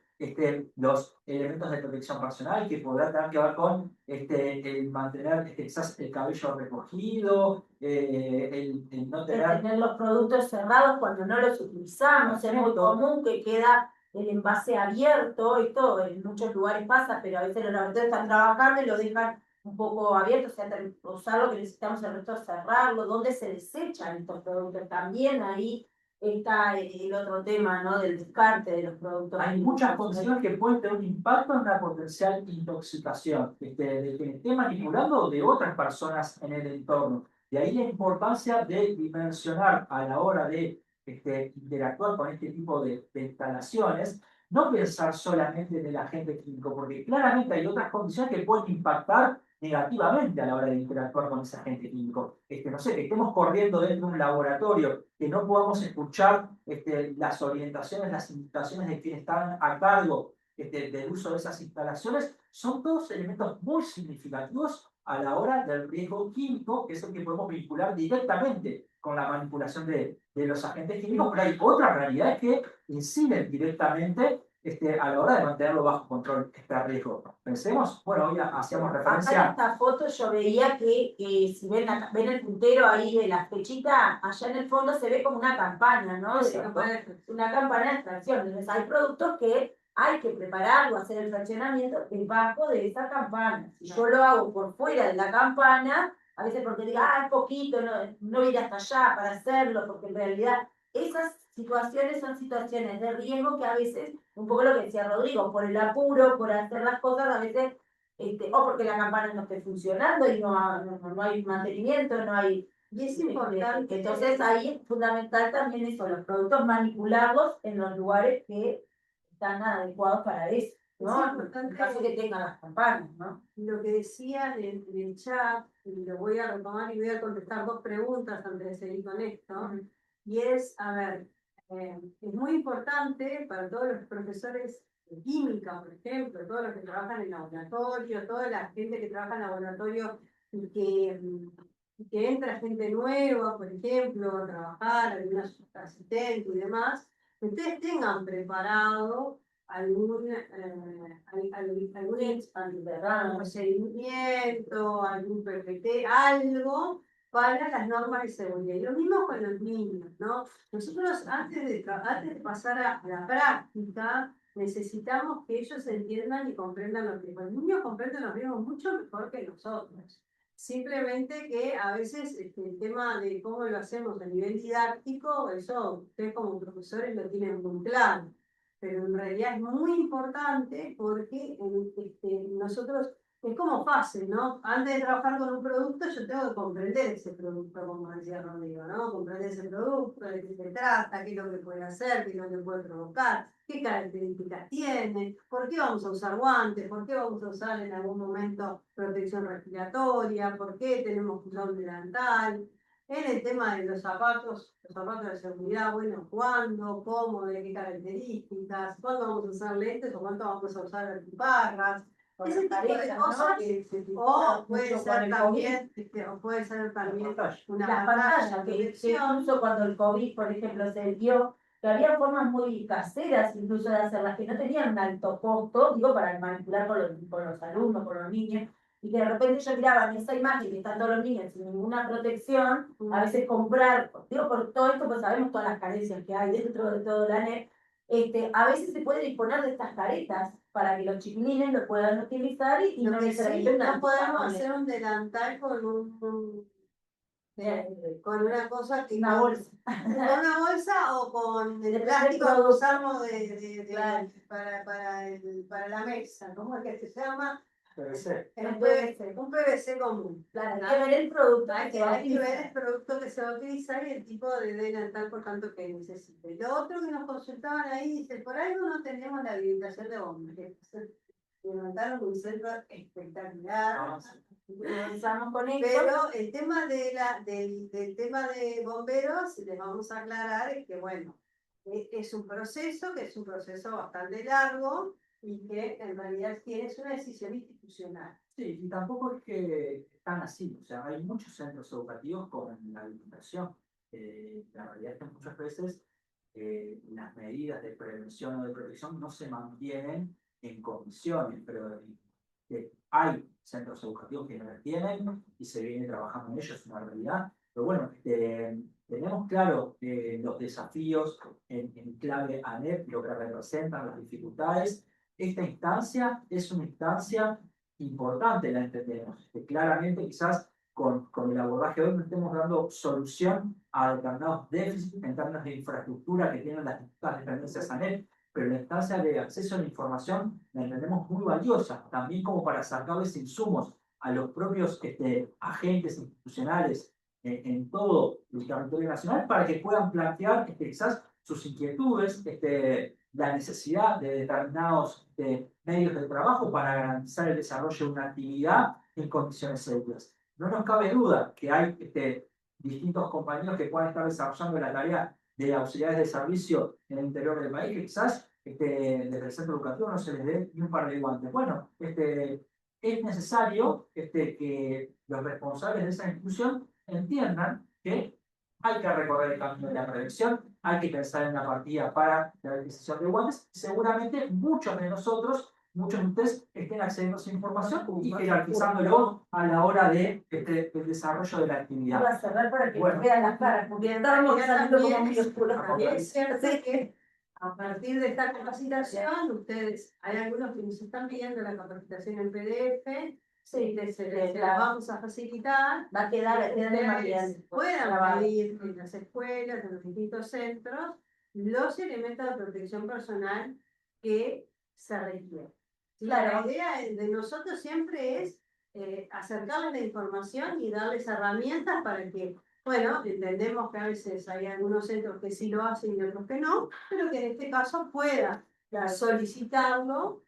los elementos de protección personal, que podrá tener que ver con el mantener quizás el cabello recogido, el no tener los productos cerrados cuando no los utilizamos. Es muy común que queda el envase abierto, esto en muchos lugares pasa, pero a veces los laboratorios están trabajando y lo dejan un poco abierto, o sea, usar lo que necesitamos, el resto cerrarlo, dónde se desechan estos productos. También ahí está el otro tema, ¿no? Del descarte de los productos. Hay muchas condiciones que pueden tener un impacto en una potencial intoxicación, de quien esté manipulando o de otras personas en el entorno. De ahí la importancia de dimensionar a la hora de interactuar con este tipo de instalaciones, no pensar solamente en el agente químico, porque claramente hay otras condiciones que pueden impactar negativamente a la hora de interactuar con ese agente químico. No sé, que estemos corriendo dentro de un laboratorio, que no podamos escuchar las orientaciones, las indicaciones de quienes están a cargo del uso de esas instalaciones, son todos elementos muy significativos a la hora del riesgo químico, que es el que podemos vincular directamente con la manipulación de los agentes químicos, pero hay otras realidades que inciden directamente a la hora de mantenerlo bajo control este riesgo. Pensemos, bueno, hoy hacíamos referencia... Acá en esta foto yo veía que si ven el puntero ahí de la flechita, allá en el fondo se ve como una campana, ¿no? Una campana de extracción. Entonces hay productos que hay que prepararlo, hacer el fraccionamiento debajo de esa campana. Si yo lo hago por fuera de la campana, a veces porque diga, es poquito, no voy a ir hasta allá para hacerlo, porque en realidad esas situaciones son situaciones de riesgo que a veces, un poco lo que decía Rodrigo, por el apuro, por hacer las cosas, a veces, o porque la campana no esté funcionando y no hay mantenimiento, no hay... Y es importante. Entonces ahí es fundamental también eso, los productos manipularlos en los lugares que están adecuados para eso, ¿no? En el caso que tengan las campanas, ¿no? Lo que decía en el chat, y lo voy a retomar y voy a contestar dos preguntas antes de seguir con esto, y es, a ver, es muy importante para todos los profesores de química, por ejemplo, todos los que trabajan en laboratorio, toda la gente que trabaja en laboratorio y que entra gente nueva, por ejemplo, a trabajar, algunos asistentes y demás, que ustedes tengan preparado algún procedimiento, algún PPT, algo para las normas de seguridad. Y lo mismo con los niños, ¿no? Nosotros antes de pasar a la práctica, necesitamos que ellos entiendan y comprendan los riesgos. Los niños comprenden los riesgos mucho mejor que nosotros. Simplemente que a veces el tema de cómo lo hacemos a nivel didáctico, eso ustedes como profesores lo tienen muy claro. Pero en realidad es muy importante porque nosotros, es como fácil, ¿no? Antes de trabajar con un producto, yo tengo que comprender ese producto, como decía Rodrigo, ¿no? Comprender ese producto, de qué se trata, qué es lo que puede hacer, qué es lo que puede provocar, qué características tiene, por qué vamos a usar guantes, por qué vamos a usar en algún momento protección respiratoria, por qué tenemos que usar un delantal. En el tema de los zapatos de seguridad, bueno, ¿cuándo? ¿Cómo? ¿De qué características? ¿Cuándo vamos a usar lentes o cuánto vamos a usar antiparras? Ese tipo de cosas, o puede ser también, una las pantallas, que incluso cuando el COVID, por ejemplo, se dio, que había formas muy caseras incluso de hacerlas, que no tenían un alto costo, digo, para manipular con los alumnos, con los niños, y que de repente yo miraba en esa imagen que están todos los niños sin ninguna protección, a veces comprar, digo por todo esto, pues sabemos todas las carencias que hay dentro de todo la NEP, a veces se puede disponer de estas caretas para que los chiquilines lo puedan utilizar y no necesariamente no podemos hacer un delantal con una cosa que una bolsa. con una bolsa o con el De plástico que producto. usamos Claro. para la mesa, ¿cómo es que se llama? PVC. Un PVC común. Claro, hay que ver el producto Hay que que, se va a hay que ver utilizar. el producto que se va a utilizar y el tipo de delantal por tanto que necesite. Lo otro que nos consultaban ahí, dice, por algo no tenemos la habilitación de bomberos. Levantaron un centro espectacular. Comenzamos con esto. Pero el tema del tema de bomberos, les vamos a aclarar, es que bueno, es un proceso bastante largo y que en realidad tienes una decisión institucional. Sí, y tampoco es que están así, o sea, hay muchos centros educativos con la habilitación. La realidad es que muchas veces las medidas de prevención o de protección no se mantienen en condiciones, pero hay centros educativos que no las tienen y se viene trabajando en ellos, es una realidad. Pero bueno, tenemos claro los desafíos en clave ANEP, lo que representan las dificultades. Esta instancia es una instancia importante, la entendemos. Claramente, quizás con el abordaje de hoy no estemos dando solución a determinados déficits en términos de infraestructura que tienen las distintas dependencias ANEP, pero la instancia de acceso a la información la entendemos muy valiosa, también como para sacarles insumos a los propios agentes institucionales en todo el territorio nacional para que puedan plantear quizás sus inquietudes, la necesidad de determinados medios de trabajo para garantizar el desarrollo de una actividad en condiciones seguras. No nos cabe duda que hay distintos compañeros que puedan estar desarrollando la tarea de auxiliares de servicio en el interior del país, que quizás desde el centro educativo no se les dé ni un par de guantes. Bueno, es necesario que los responsables de esa institución entiendan que hay que recorrer el camino de la prevención, hay que pensar en una partida para la adquisición de guantes. Seguramente muchos de nosotros, muchos de ustedes estén accediendo a esa información y jerarquizándolo a la hora de el desarrollo de la actividad. Voy a cerrar para que Bueno. vean las caras, porque estábamos saliendo como muy oscuros. También es cierto que a partir de esta capacitación, hay algunos que nos están pidiendo la capacitación en PDF, Sí, se la vamos a facilitar. va a quedar de material. Puedan pedir en las escuelas, en los distintos centros, los elementos de protección personal que se requieren. Claro. La idea de nosotros siempre es acercarles la información y darles herramientas para que, bueno, entendemos que a veces hay algunos centros que sí lo hacen y otros que no, pero que en este caso puedan solicitarlo,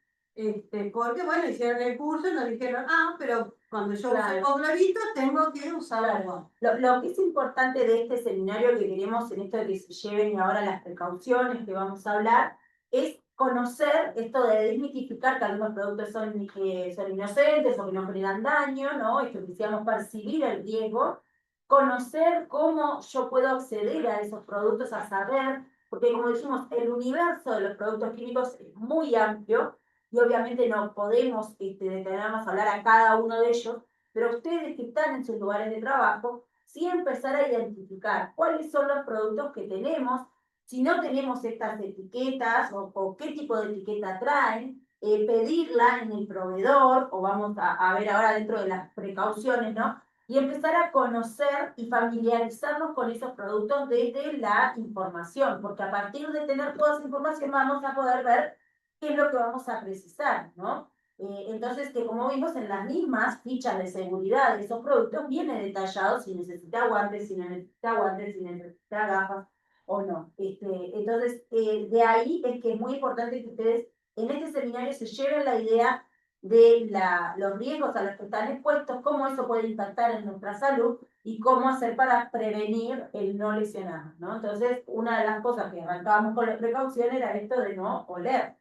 porque, bueno, hicieron el curso y nos dijeron, pero cuando yo uso globito tengo que usarlo. Lo que es importante de este seminario que queremos en esto de que se lleven ahora las precauciones que vamos a hablar, es conocer esto de desmitificar que algunos productos son inocentes o que no generan daño, ¿no? Esto que decíamos, percibir el riesgo, conocer cómo yo puedo acceder a esos productos, a saber, porque como dijimos, el universo de los productos químicos es muy amplio y obviamente no podemos detenernos a hablar a cada uno de ellos, pero ustedes que están en sus lugares de trabajo, sí empezar a identificar cuáles son los productos que tenemos, si no tenemos estas etiquetas o qué tipo de etiqueta traen, pedirla en el proveedor, o vamos a ver ahora dentro de las precauciones, ¿no? Y empezar a conocer y familiarizarnos con esos productos desde la información, porque a partir de tener toda esa información vamos a poder ver qué es lo que vamos a precisar, ¿no? Entonces, que como vimos en las mismas fichas de seguridad de esos productos, viene detallado si necesita guantes, si no necesita guantes, si necesita gafas o no. Entonces, de ahí es que es muy importante que ustedes en este seminario se lleven la idea de los riesgos a los que están expuestos, cómo eso puede impactar en nuestra salud y cómo hacer para prevenir el no lesionarnos, ¿no? Entonces, una de las cosas que arrancábamos con la precaución era esto de no oler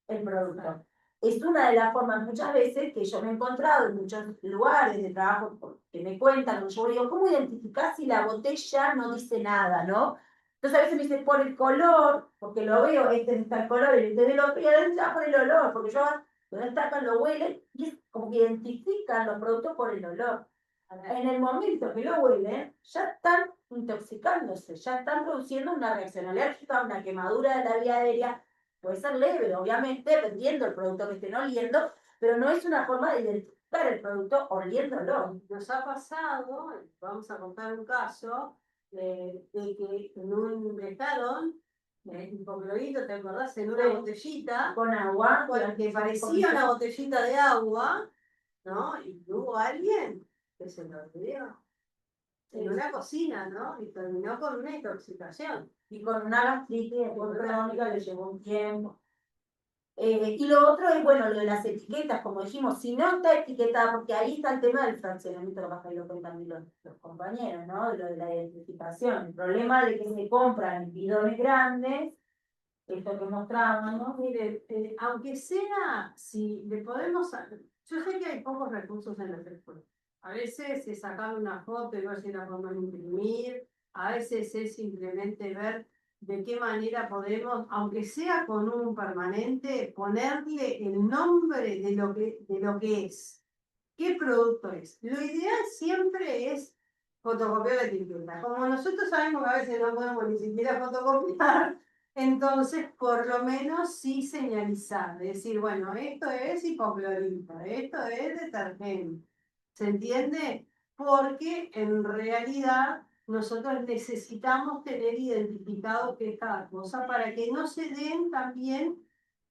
el producto. Es una de las formas muchas veces que yo me he encontrado en muchos lugares de trabajo que me cuentan, yo digo, ¿cómo identificar si la botella no dice nada, no? Entonces a veces me dicen, por el color, porque lo veo, este está el color y este del otro, y adentro ya por el olor, porque yo lo destacan, lo huelen, y es como que identifican los productos por el olor. En el momento que lo huelen, ya están intoxicándose, ya están produciendo una reacción alérgica, una quemadura de la vía aérea. Puede ser leve, obviamente, dependiendo del producto que estén oliendo, pero no es una forma de identificar el producto oliéndolo. Nos ha pasado, vamos a contar un caso, de que en un dejaron hipoclorito, ¿te acordás? En una botellita, Con agua, que parecía una botellita de agua, ¿no? Y hubo alguien que se lo olvidó en una cocina, ¿no? Y terminó con una intoxicación. y con una gastritis crónica le llevó un tiempo. Y lo otro es, bueno, lo de las etiquetas, como dijimos, si no está etiquetada, porque ahí está el tema del fraccionamiento, capaz que lo cuentan los compañeros, ¿no? Lo de la identificación. El problema de que se compran bidones grandes, esto que mostramos, ¿no? Mire, aunque sea, si le podemos, yo sé que hay pocos recursos en las escuelas. A veces es sacar una foto y ver si la podemos imprimir, a veces es simplemente ver de qué manera podemos, aunque sea con un permanente, ponerle el nombre de lo que es, qué producto es. Lo ideal siempre es fotocopiar la etiqueta. Como nosotros sabemos que a veces no podemos ni siquiera fotocopiar, entonces, por lo menos sí señalizar, decir, bueno, esto es hipoclorito, esto es detergente. ¿Se entiende? Porque en realidad nosotros necesitamos tener identificado qué es cada cosa para que no se den también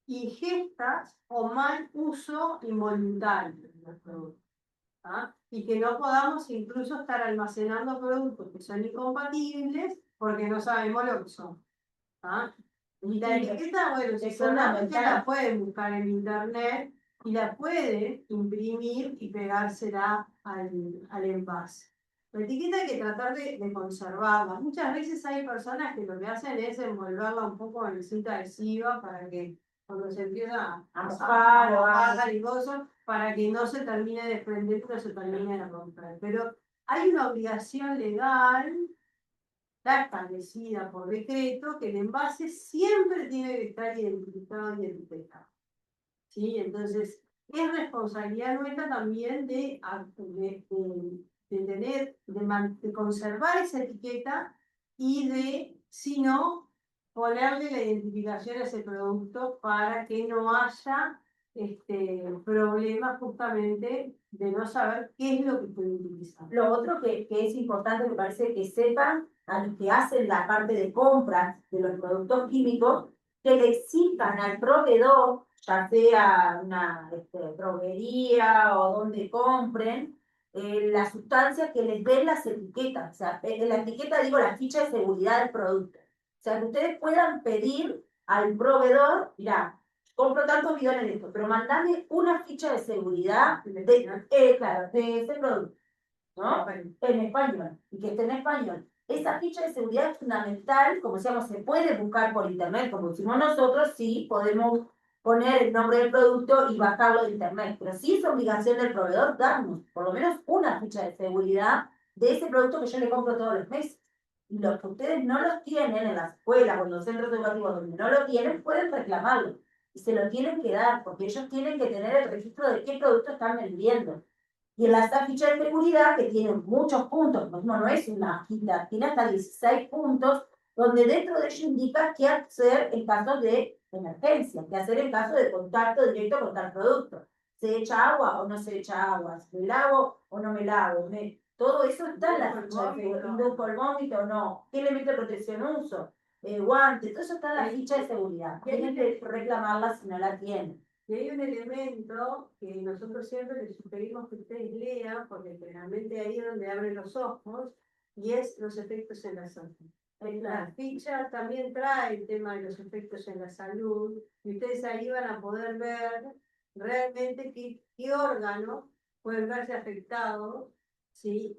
ingestas o mal uso involuntario de los productos. ¿Ah? Y que no podamos incluso estar almacenando productos que son incompatibles porque no sabemos lo que son. ¿Ah? Y la etiqueta, bueno, si usted la puede buscar en internet y la puede imprimir y pegársela al envase. La etiqueta hay que tratar de conservarla. Muchas veces hay personas que lo que hacen es envolverla un poco en cinta adhesiva para que cuando se empieza a mojar y cosas, para que no se termine de desprender, no se termine de romper. Pero hay una obligación legal está establecida por decreto que el envase siempre tiene que estar identificado y etiquetado. ¿Sí? Entonces, es responsabilidad nuestra también de conservar esa etiqueta y de, si no, ponerle la identificación a ese producto para que no haya problemas justamente de no saber qué es lo que estoy utilizando. Lo otro que es importante, me parece que sepan a los que hacen la parte de compras de los productos químicos, que le exijan al proveedor, ya sea una droguería o donde compren, las sustancias que les den las etiquetas. O sea, en la etiqueta digo la ficha de seguridad del producto. O sea, que ustedes puedan pedir al proveedor, mira, compro tantos bidones de esto, pero mandame una ficha de seguridad claro, de ese producto, ¿no? En español, y que esté en español. Esa ficha de seguridad es fundamental, como decíamos, se puede buscar por internet, como decimos nosotros, sí, podemos poner el nombre del producto y bajarlo de internet, pero sí es obligación del proveedor darnos por lo menos una ficha de seguridad de ese producto que yo le compro todos los meses. Y los que ustedes no los tienen en las escuelas o en los centros educativos donde no lo tienen, pueden reclamarlo. Y se lo tienen que dar, porque ellos tienen que tener el registro de qué producto están vendiendo. Y en la ficha de seguridad, que tiene muchos puntos, no es una hojita, tiene hasta 16 puntos, donde dentro de ello indica qué hacer en caso de emergencia, qué hacer en caso de contacto directo con tal producto. ¿Se echa agua o no se echa agua? ¿Me lavo o no me lavo? Todo eso está en la ficha de seguridad. ¿Indujo el vómito o no? ¿Qué elemento de protección uso? Guantes, todo eso está en la ficha de seguridad. Tienen que reclamarla si no la tienen. Y hay un elemento que nosotros siempre les sugerimos que ustedes lean, porque generalmente ahí es donde abren los ojos, y es los efectos en la salud. La ficha también trae el tema de los efectos en la salud, y ustedes ahí van a poder ver realmente qué órganos pueden verse afectados, ¿sí?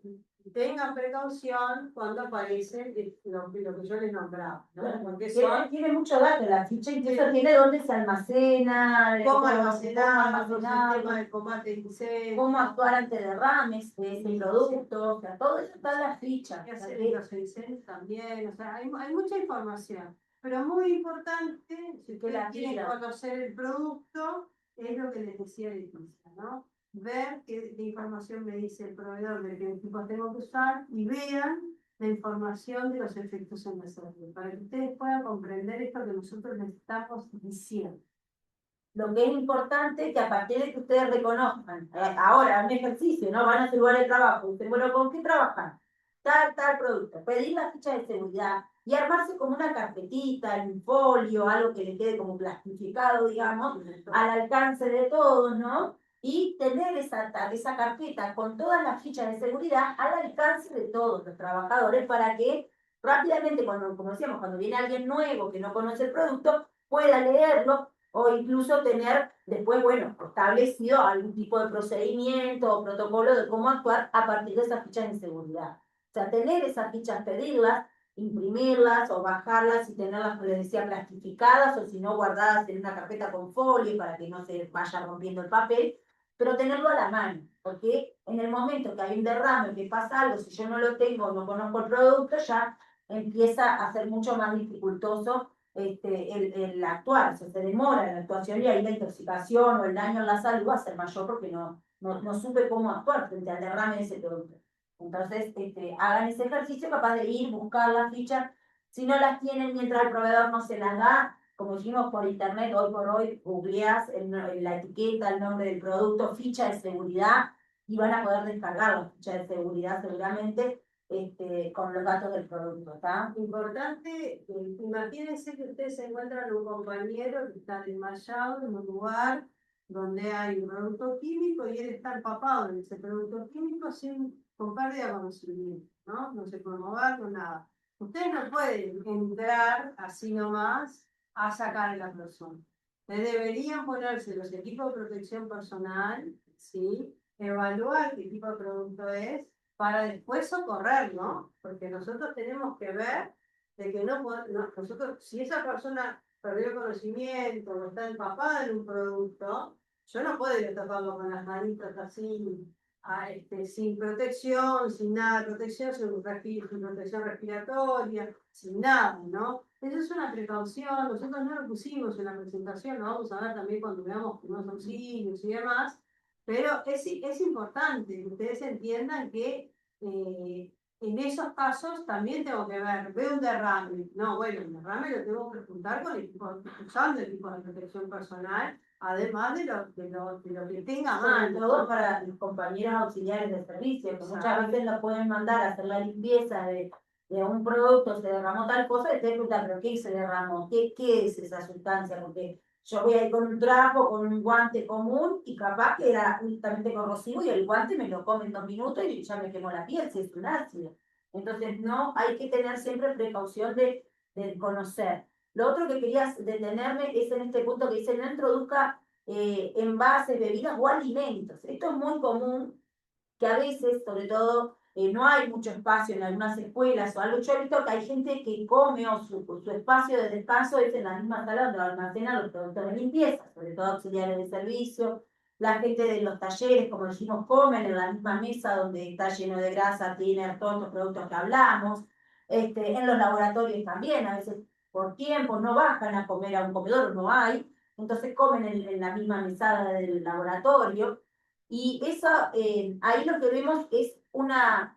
Tengan precaución cuando aparecen lo que yo les nombraba, ¿no? Porque tiene mucho dato la ficha, incluso tiene dónde se almacena, cómo almacenar, el tema del combate de incendios, cómo actuar ante derrames de ese producto, o sea, todo eso está en la ficha. Qué hacer en los incendios también, o sea, hay mucha información, pero muy importante, si ustedes quieren conocer el producto, es lo que les decía Leticia, ¿no? ver qué información me dice el proveedor de qué equipos tengo que usar y vean la información de los efectos en la salud, para que ustedes puedan comprender esto que nosotros les estamos diciendo. Lo que es importante es que a partir de que ustedes reconozcan, ahora un ejercicio, ¿no? Van a su lugar de trabajo, ustedes, bueno, ¿con qué trabajan? Tal producto, pedir la ficha de seguridad y armarse como una carpetita, en un folio, algo que le quede como plastificado, digamos, al alcance de todos, ¿no? Y tener esa carpeta con todas las fichas de seguridad al alcance de todos los trabajadores para que rápidamente, como decíamos, cuando viene alguien nuevo que no conoce el producto, pueda leerlo, o incluso tener después, bueno, establecido algún tipo de procedimiento o protocolo de cómo actuar a partir de esas fichas de seguridad. O sea, tener esas fichas, pedirlas, imprimirlas o bajarlas y tenerlas, como les decía, plastificadas o si no, guardadas en una carpeta con folio para que no se vaya rompiendo el papel, pero tenerlo a la mano, porque en el momento que hay un derrame o que pasa algo, si yo no lo tengo, no conozco el producto, ya empieza a ser mucho más dificultoso el actuar, o sea, se demora la actuación y ahí la intoxicación o el daño en la salud va a ser mayor porque no supe cómo actuar frente al derrame de ese producto. Entonces, hagan ese ejercicio capaz de ir, buscar las fichas. Si no las tienen mientras el proveedor no se las da, como dijimos por internet, hoy por hoy, googleás la etiqueta, el nombre del producto, ficha de seguridad, y van a poder descargar la ficha de seguridad seguramente con los datos del producto, ¿está? Importante, imagínense que ustedes se encuentran un compañero que está desmayado en un lugar donde hay un producto químico y él está empapado en ese producto químico con pérdida de conocimiento, ¿no? No se puede mover con nada. Ustedes no pueden entrar así nomás a sacar a la persona. Ustedes deberían ponerse los equipos de protección personal, ¿sí? Evaluar qué tipo de producto es, para después socorrer, ¿no? Porque nosotros tenemos que ver de que nosotros, si esa persona perdió conocimiento o está empapada en un producto, yo no puedo ir a tocarlo con las manitas así, sin protección, sin nada de protección, sin protección respiratoria, sin nada, ¿no? Eso es una precaución, nosotros no lo pusimos en la presentación, lo vamos a ver también cuando veamos primeros auxilios y demás, pero es importante que ustedes entiendan que en esos casos también tengo que veo un derrame. No, bueno, el derrame lo tengo que juntar usando equipos de protección personal, además de lo que tenga a Sobre mano. todo para los compañeros auxiliares de servicio, que muchas veces los pueden mandar a hacer la limpieza de un producto, se derramó tal cosa, y te preguntan, ¿pero qué se derramó? ¿Qué es esa sustancia? Porque yo voy a ir con un trapo, con un guante común, y capaz que era justamente corrosivo, y el guante me lo come en 2 minutos y ya me quemó la piel, si es un ácido. Entonces, no, hay que tener siempre precaución de conocer. Lo otro que quería detenerme es en este punto que dice, no introduzca envases, bebidas o alimentos. Esto es muy común, que a veces, sobre todo, no hay mucho espacio en algunas escuelas o algo. Yo he visto que hay gente que come o su espacio de descanso es en la misma sala donde almacenan los productos de limpieza, sobre todo auxiliares de servicio. La gente de los talleres, como dijimos, comen en la misma mesa donde está lleno de grasa, tiene todos los productos que hablamos. En los laboratorios también, a veces por tiempo no bajan a comer a un comedor, no hay, entonces comen en la misma mesada del laboratorio. Y eso, ahí lo que vemos es una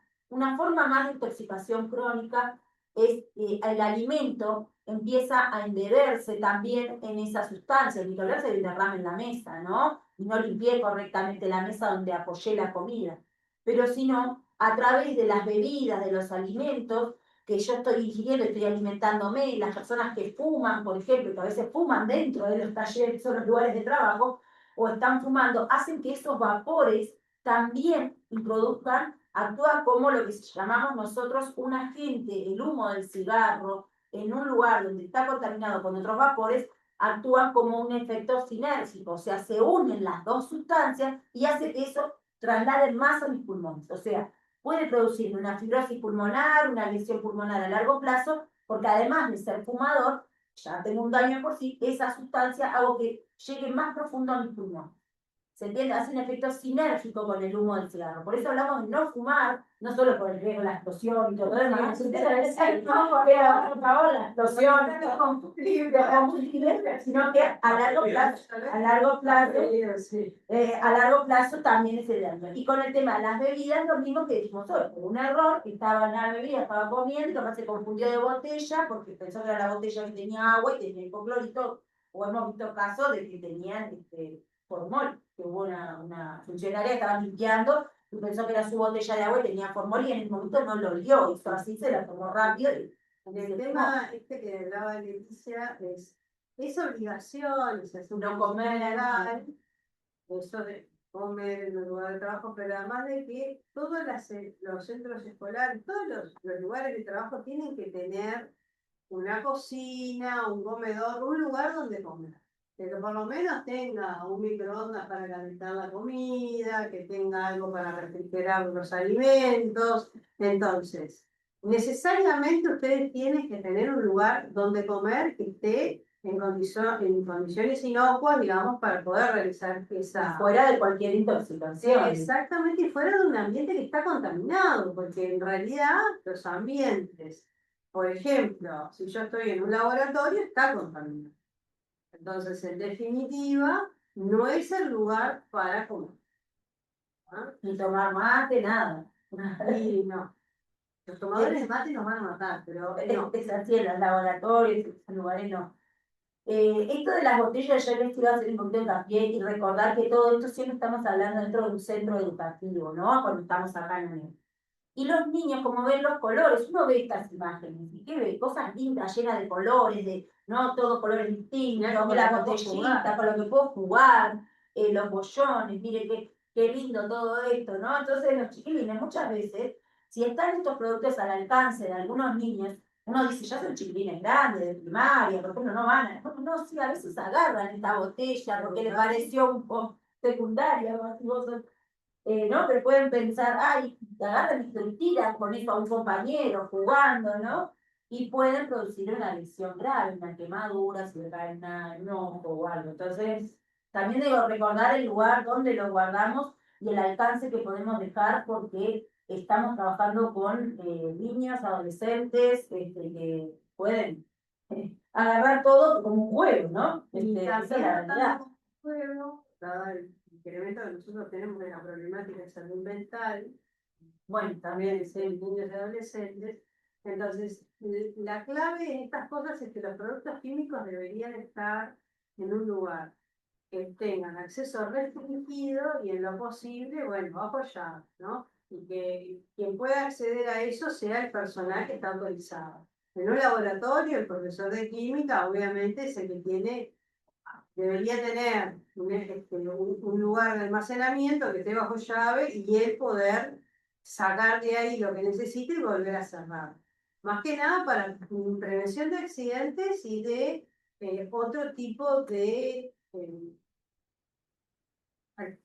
forma más de intoxicación crónica, es el alimento empieza a embeberse también en esa sustancia, ni que hablar de derrame en la mesa, ¿no? Y no limpié correctamente la mesa donde apoyé la comida. Pero si no, a través de las bebidas, de los alimentos que yo estoy ingiriendo, estoy alimentándome, las personas que fuman, por ejemplo, que a veces fuman dentro de los talleres o los lugares de trabajo, o están fumando, hacen que esos vapores también introduzcan, actúa como lo que llamamos nosotros un agente, el humo del cigarro, en un lugar donde está contaminado con otros vapores, actúan como un efecto sinérgico, o sea, se unen las dos sustancias y hace que eso traslade más a mis pulmones, o sea, puede producirme una fibrosis pulmonar, una lesión pulmonar a largo plazo, porque además de ser fumador, ya tengo un daño por sí, esa sustancia hago que llegue más profundo a mi pulmón. ¿se entiende? Hace un efecto sinérgico con el humo del cigarro. Por eso hablamos de no fumar, no solo por el riesgo de la explosión y todo lo demás, pero por favor, la explosión, los combustibles, sino que a largo plazo también es el daño. Y con el tema de las bebidas, lo mismo que dijimos hoy, por un error, que estaba en la bebida, estaba comiendo, y capaz se confundió de botella, porque pensó que era la botella que tenía agua y tenía hipoclorito, o hemos visto casos de que tenían formol, que hubo una funcionaria que estaba limpiando y pensó que era su botella de agua y tenía formol y en el momento no lo olió, hizo así, se la tomó rápido. El tema que hablaba Leticia es obligación, es no comer, legal, eso de comer en el lugar de trabajo, pero además de que todos los centros escolares, todos los lugares de trabajo tienen que tener una cocina, un comedor, un lugar donde comer. Que por lo menos tenga un microondas para calentar la comida, que tenga algo para refrigerar los alimentos. Entonces, necesariamente ustedes tienen que tener un lugar donde comer que esté en condiciones inocuas, digamos, para poder realizar esa... Fuera de cualquier intoxicación. Exactamente, y fuera de un ambiente que está contaminado, porque en realidad los ambientes, por ejemplo, si yo estoy en un laboratorio, está contaminado. Entonces, en definitiva, no es el lugar para comer. ¿Ah? Ni tomar mate, nada. Y no. Los tomadores de mate nos van a matar, pero no. Es así, en los laboratorios, en esos lugares no. Esto de las botellas, yo les quiero hacer un poquito de hincapié y recordar que todo esto siempre estamos hablando dentro de un centro educativo, ¿no? Cuando estamos acá en el... Y los niños, como ven los colores, uno ve estas imágenes, y que ve cosas lindas, llenas de colores, ¿no? Todos colores distintos, la botellita, con lo que puedo jugar, los bollones, mire qué lindo todo esto, ¿no? Entonces los chiquilines muchas veces, si están estos productos al alcance de algunos niños, uno dice, ya son chiquilines grandes, de primaria, por ejemplo, no van a... No, sí, a veces agarran esta botella porque les pareció un poco secundaria, ¿no? Pero pueden pensar, ay, te agarran y te tiran con eso a un compañero jugando, ¿no? Y pueden producir una lesión grave, una quemadura, si le cae un ojo o algo. Entonces, también debo recordar el lugar donde lo guardamos y el alcance que podemos dejar, porque estamos trabajando con niños, adolescentes, que pueden agarrar todo como un juego, ¿no? Esa es la realidad. Juego, dado el incremento que nosotros tenemos de la problemática de salud mental, bueno, también en niños y adolescentes. Entonces, la clave en estas cosas es que los productos químicos deberían estar en un lugar que tengan acceso restringido y en lo posible, bueno, bajo llave, ¿no? Y que quien pueda acceder a eso sea el personal que está autorizado. En un laboratorio, el profesor de química, obviamente, es el que debería tener un lugar de almacenamiento que esté bajo llave y él poder sacar de ahí lo que necesite y volver a cerrar. Más que nada para prevención de accidentes y de otro tipo de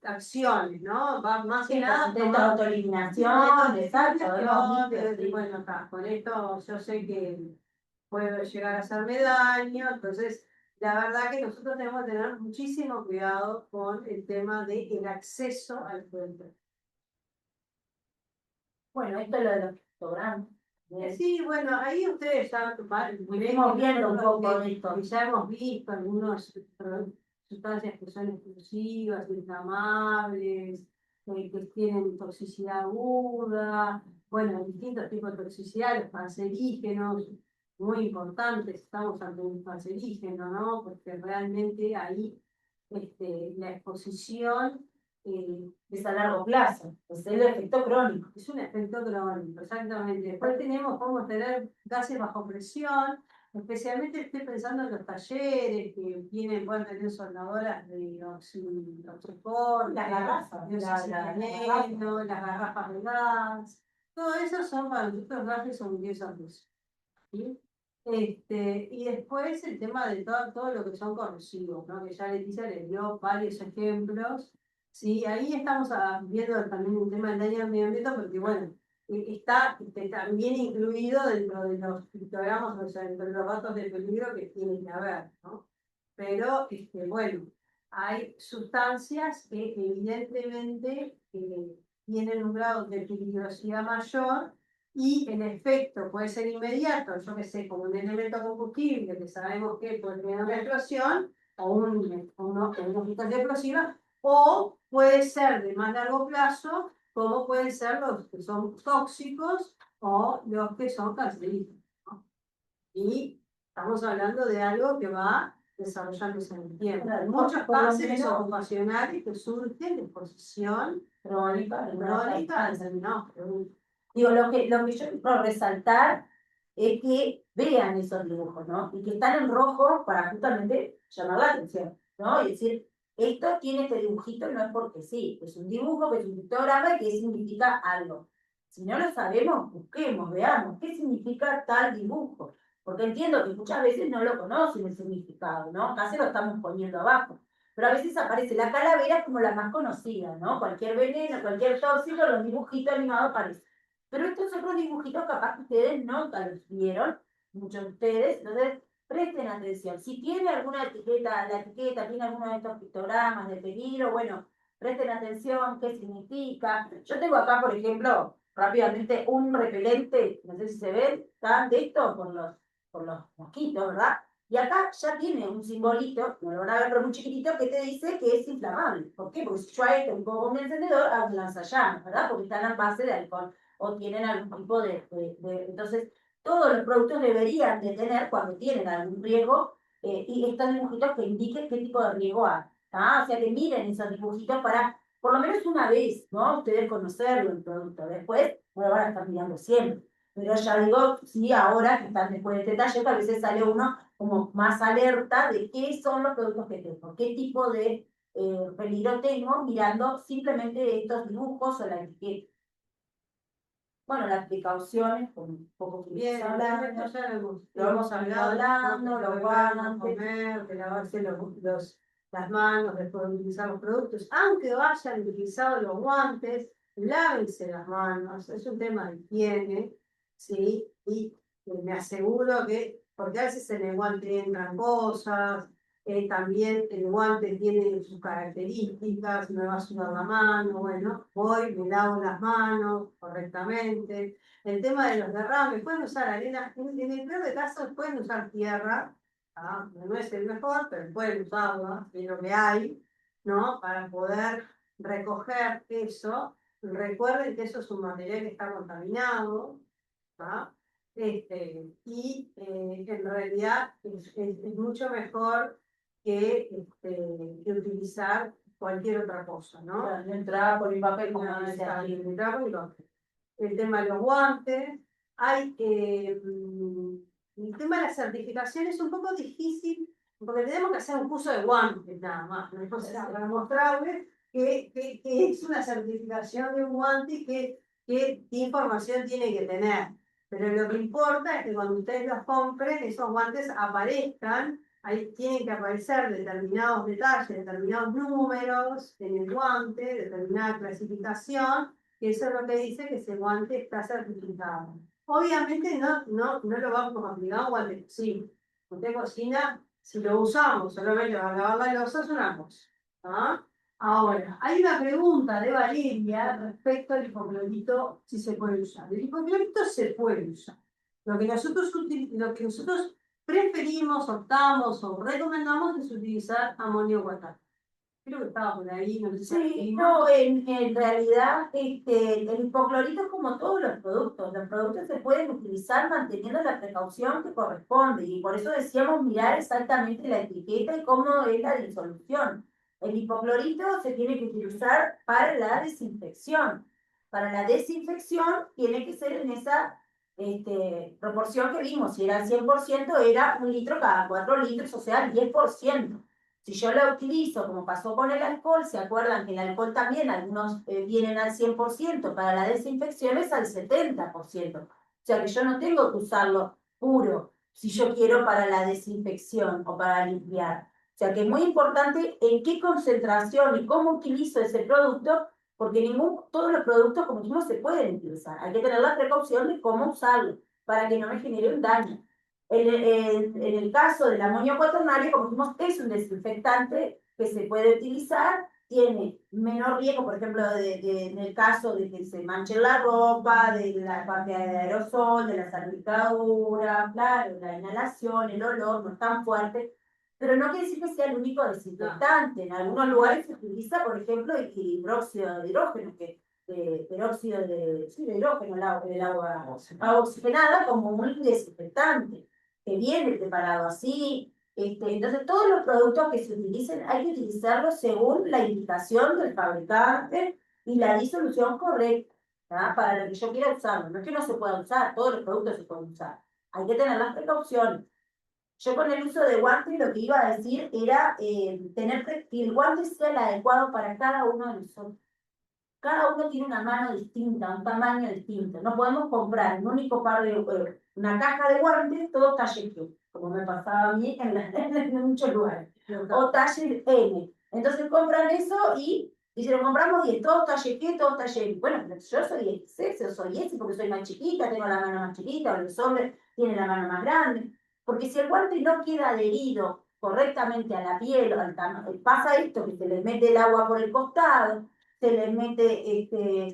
acciones, ¿no? Va más que nada de autoeliminación, exacto. Bueno, con esto yo sé que puedo llegar a hacerme daño, entonces la verdad que nosotros tenemos que tener muchísimo cuidado con el tema del acceso al fuente. Bueno, esto es lo de los restaurantes. Sí, bueno, ahí ustedes ya Estuvimos viendo un poco de esto. Ya hemos visto algunas sustancias que son explosivas, inflamables, que tienen toxicidad aguda, bueno, distintos tipos de toxicidad, los cancerígenos, muy importantes, estamos ante un cancerígeno, ¿no? Porque realmente ahí la exposición es a largo plazo, es el efecto crónico. Es un efecto crónico, exactamente. Después podemos tener gases bajo presión, especialmente estoy pensando en los talleres que pueden tener soldadoras de oxipor, las garrafas, las garrafas de gas, todo eso son para nosotros gases son riesgos. ¿Sí? Y después el tema de todo lo que son corrosivos, ¿no? Que ya Leticia les dio varios ejemplos. Sí, ahí estamos viendo también un tema del daño al medio ambiente, porque bueno, está también incluido dentro de los pictogramas, o sea, dentro de los datos de peligro que tienen que haber, ¿no? Pero, bueno, hay sustancias que evidentemente tienen un grado de peligrosidad mayor y el efecto puede ser inmediato, yo que sé, como un elemento combustible que sabemos que puede tener una explosión o una sustancia explosiva, o puede ser de más largo plazo, como pueden ser los que son tóxicos o los que son cancerígenos, ¿no? Y estamos hablando de algo que va desarrollándose en el tiempo. Claro, Muchos por lo cánceres menos- ocupacionales que surgen de exposición crónica, crónica, no, Digo, lo que yo quiero resaltar es que vean esos dibujos, ¿no? Y que están en rojo para justamente llamar la atención, ¿no? Y decir, esto tiene este dibujito, no es porque sí, es un dibujo, que es un pictograma y que significa algo. Si no lo sabemos, busquemos, veamos, ¿qué significa tal dibujo? Porque entiendo que muchas veces no lo conocen el significado, ¿no? Casi lo estamos poniendo abajo. Pero a veces aparece la calavera como la más conocida, ¿no? Cualquier veneno, cualquier tóxico, los dibujitos animados aparecen. Pero estos otros dibujitos capaz que ustedes nunca los vieron, muchos de ustedes, entonces presten atención. Si tiene alguna etiqueta, la etiqueta tiene alguno de estos pictogramas de peligro, bueno, presten atención, qué significa. Yo tengo acá, por ejemplo, rápidamente un repelente, no sé si se ven, ¿están de esto? Por los mosquitos, ¿verdad? Y acá ya tiene un simbolito, no lo van a ver, pero muy chiquitito, que te dice que es inflamable. ¿Por qué? Porque si yo a esto un poco con mi encendedor, hago un lanzallamas, ¿verdad? Porque están a base de alcohol o tienen algún tipo Entonces, todos los productos deberían de tener, cuando tienen algún riesgo, y estos dibujitos que indiquen qué tipo de riesgo hay. ¿Ah? O sea, que miren esos dibujitos para, por lo menos una vez, ¿no? Ustedes conocerlo el producto. Después, no lo van a estar mirando siempre. Pero ya digo, sí, ahora que están después de este taller, que a veces sale uno como más alerta de qué son los productos que tengo, qué tipo de peligro tengo mirando simplemente estos dibujos o la etiqueta. Bueno, las precauciones, como un poco que bien, hablando, ya lo hemos hablando, los guantes, comer, de lavarse las manos después de utilizar los productos, aunque hayan utilizado los guantes, lávense las manos, es un tema de higiene, ¿sí? Y me aseguro que, porque a veces en el guante entran cosas, también el guante tiene sus características, me va a sudar la mano, bueno, voy, me lavo las manos correctamente. El tema de los derrames, pueden usar arena, en el peor de casos pueden usar tierra, ¿ah? No es el mejor, pero pueden usarla, es lo que hay, ¿no? Para poder recoger eso. Recuerden que eso es un material que está contaminado, ¿ah? En realidad es mucho mejor que utilizar cualquier otra cosa, ¿no? entrada por el papel, como Ah, dice está, aquí. el tema de los guantes, hay el tema de la certificación es un poco difícil porque tenemos que hacer un curso de guantes nada más, ¿no? O sea, para mostrarles que es una certificación de un guante qué información tiene que tener. Pero lo que importa es que cuando ustedes los compren, esos guantes aparezcan, ahí tienen que aparecer determinados detalles, determinados números en el guante, determinada clasificación, que eso es lo que dice que ese guante está certificado. Obviamente no lo vamos a aplicar a un guante de cocina. Usted cocina, si lo usamos solamente para lavar la loza es una cosa, ¿ah? Ahora, hay una pregunta de Valeria respecto al hipoclorito, si se puede usar. El hipoclorito se puede usar. Lo que nosotros preferimos, optamos o recomendamos es utilizar amonio guatato. Creo que estaba por ahí, no sé si Sí, seguimos. no, en realidad el hipoclorito es como todos los productos se pueden utilizar manteniendo la precaución que corresponde y por eso decíamos mirar exactamente la etiqueta y cómo es la disolución. El hipoclorito se tiene que utilizar para la desinfección. Para la desinfección tiene que ser en esa proporción que vimos, si era 100% era 1 litro cada 4 litros, o sea, 10%. Si yo la utilizo, como pasó con el alcohol, ¿se acuerdan que el alcohol también, algunos vienen al 100%, para la desinfección es al 70%? O sea que yo no tengo que usarlo puro, si yo quiero para la desinfección o para limpiar. O sea que es muy importante en qué concentración y cómo utilizo ese producto, porque todos los productos, como dijimos, se pueden utilizar. Hay que tener la precaución de cómo usarlo, para que no me genere un daño. En el caso del amonio cuaternario, como dijimos, es un desinfectante que se puede utilizar, tiene menor riesgo, por ejemplo, en el caso de que se manche la ropa, de la parte de aerosol, de la salpicadura, claro, la inhalación, el olor no es tan fuerte, pero no quiere decir que sea el único desinfectante. En algunos lugares se utiliza, por ejemplo, el hidróxido de hidrógeno, que peróxido de hidrógeno, el agua oxigenada, como un desinfectante, que viene preparado así. Entonces, todos los productos que se utilicen hay que utilizarlos según la indicación del fabricante y la disolución correcta, ¿tá? Para lo que yo quiera usarlo. No es que no se pueda usar, todos los productos se pueden usar. Hay que tener las precauciones. Yo con el uso de guantes lo que iba a decir era que el guante sea el adecuado para cada uno de nosotros. Cada uno tiene una mano distinta, un tamaño distinto. No podemos comprar un único par de, una caja de guantes, todo talle Q, como me pasaba a mí en muchos lugares. O talle M. Entonces compran eso y si lo compramos 10, todos talle Q, todos talle M. Bueno, pero yo soy XS o soy S porque soy más chiquita, tengo la mano más chiquita, o los hombres tienen la mano más grande. Porque si el guante no queda adherido correctamente a la piel, pasa esto, que se le mete el agua por el costado, se le mete,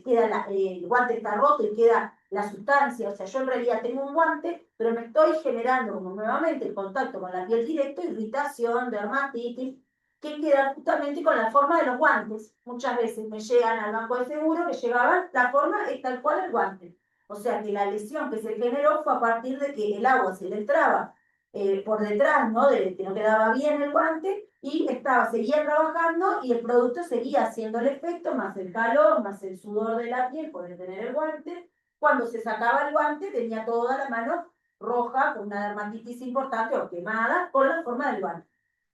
queda el guante está roto y queda la sustancia, o sea, yo en realidad tengo un guante, pero me estoy generando como nuevamente el contacto con la piel directo, irritación, dermatitis, que queda justamente con la forma de los guantes. Muchas veces me llegan al banco de seguro que llegaban, la forma es tal cual el guante. O sea que la lesión que se generó fue a partir de que el agua se le entraba por detrás, ¿no? De que no quedaba bien el guante y seguía trabajando y el producto seguía haciendo el efecto, más el calor, más el sudor de la piel por tener el guante. Cuando se sacaba el guante tenía toda la mano roja con una dermatitis importante o quemada por la forma del guante.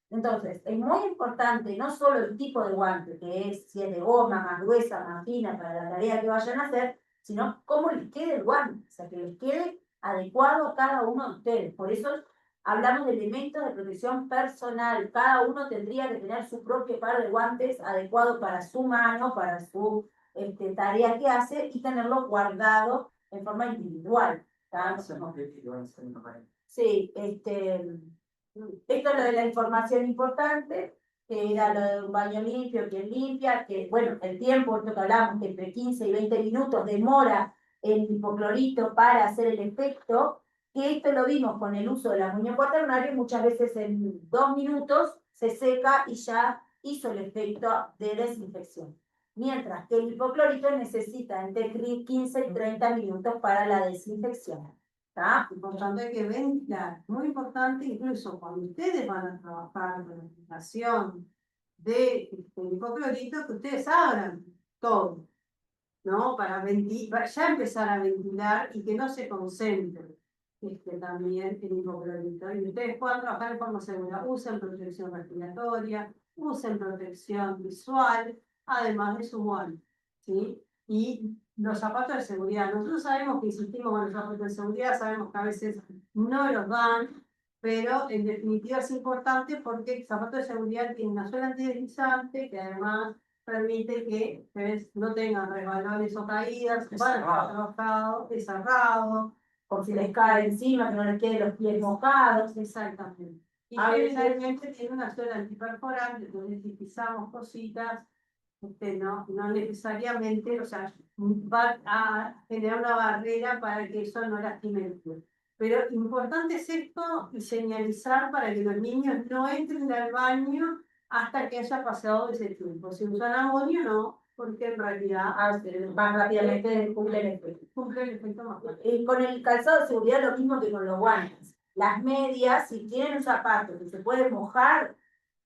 Entonces, es muy importante no solo el tipo de guante, que es si es de goma, más gruesa, más fina, para la tarea que vayan a hacer, sino cómo les quede el guante, o sea, que les quede adecuado a cada uno de ustedes. Por eso hablamos de elementos de protección personal. Cada uno tendría que tener su propio par de guantes adecuado para su mano, para su tarea que hace y tenerlo guardado en forma individual. Sí, esto es lo de la información importante, que era lo de un baño limpio, quien limpia, que bueno, el tiempo, esto que hablamos, que entre 15 y 20 minutos demora el hipoclorito para hacer el efecto, que esto lo vimos con el uso del amonio cuaternario, muchas veces en 2 minutos se seca y ya hizo el efecto de desinfección. Mientras que el hipoclorito necesita entre 15 y 30 minutos para la desinfección. Importante que ventilar, muy importante incluso cuando ustedes van a trabajar con la aplicación de hipoclorito, que ustedes abran todo, ¿no? Para ya empezar a ventilar y que no se concentre también el hipoclorito. Y ustedes puedan trabajar de forma segura, usen protección respiratoria, usen protección visual, además de su guante, ¿sí? Y los zapatos de seguridad. Nosotros sabemos que insistimos con los zapatos de seguridad, sabemos que a veces no los dan, pero en definitiva es importante porque el zapato de seguridad tiene una suela antideslizante que además permite que ustedes no tengan resbalones o caídas, van a estar trabajados, es cerrado, por si les cae encima, que no les queden los pies mojados. Exactamente. Y A veces generalmente tiene una suela antiperforante, entonces si pisamos cositas, no necesariamente, o sea, va a generar una barrera para que eso no lastime el pie. Pero importante es esto y señalizar para que los niños no entren al baño hasta que haya pasado ese tiempo. Si usan amonio, no, porque en realidad más rápidamente cumple el efecto. Cumple el efecto más rápido. Y con el calzado de seguridad lo mismo que con los guantes. Las medias, si tienen un zapato que se puede mojar,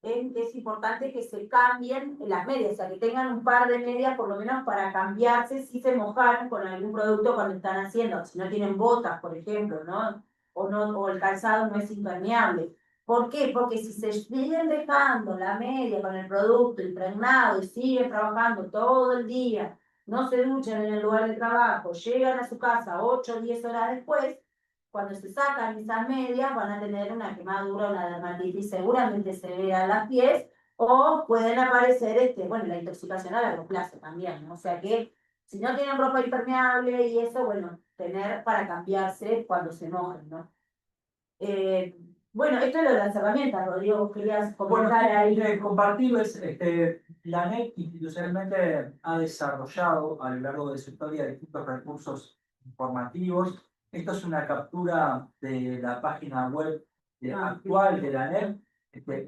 es importante que se cambien las medias, o sea, que tengan un par de medias por lo menos para cambiarse si se mojaron con algún producto cuando están haciendo, si no tienen botas, por ejemplo, ¿no? O el calzado no es impermeable. ¿Por qué? Porque si se siguen dejando la media con el producto impregnado y siguen trabajando todo el día, no se duchan en el lugar de trabajo, llegan a su casa 8 o 10 horas después, cuando se sacan esas medias van a tener una quemadura, una dermatitis seguramente severa en las pies, o pueden aparecer, bueno, la intoxicación a largo plazo también, ¿no? O sea que si no tienen ropa impermeable y eso, bueno, tener para cambiarse cuando se mojen, ¿no? Bueno, esto es lo de las herramientas, Rodrigo, vos querías Bueno, comentar ahí. compartirles, la ANEP institucionalmente ha desarrollado a lo largo de su historia distintos recursos informativos. Esto es una captura de la página web actual de la ANEP,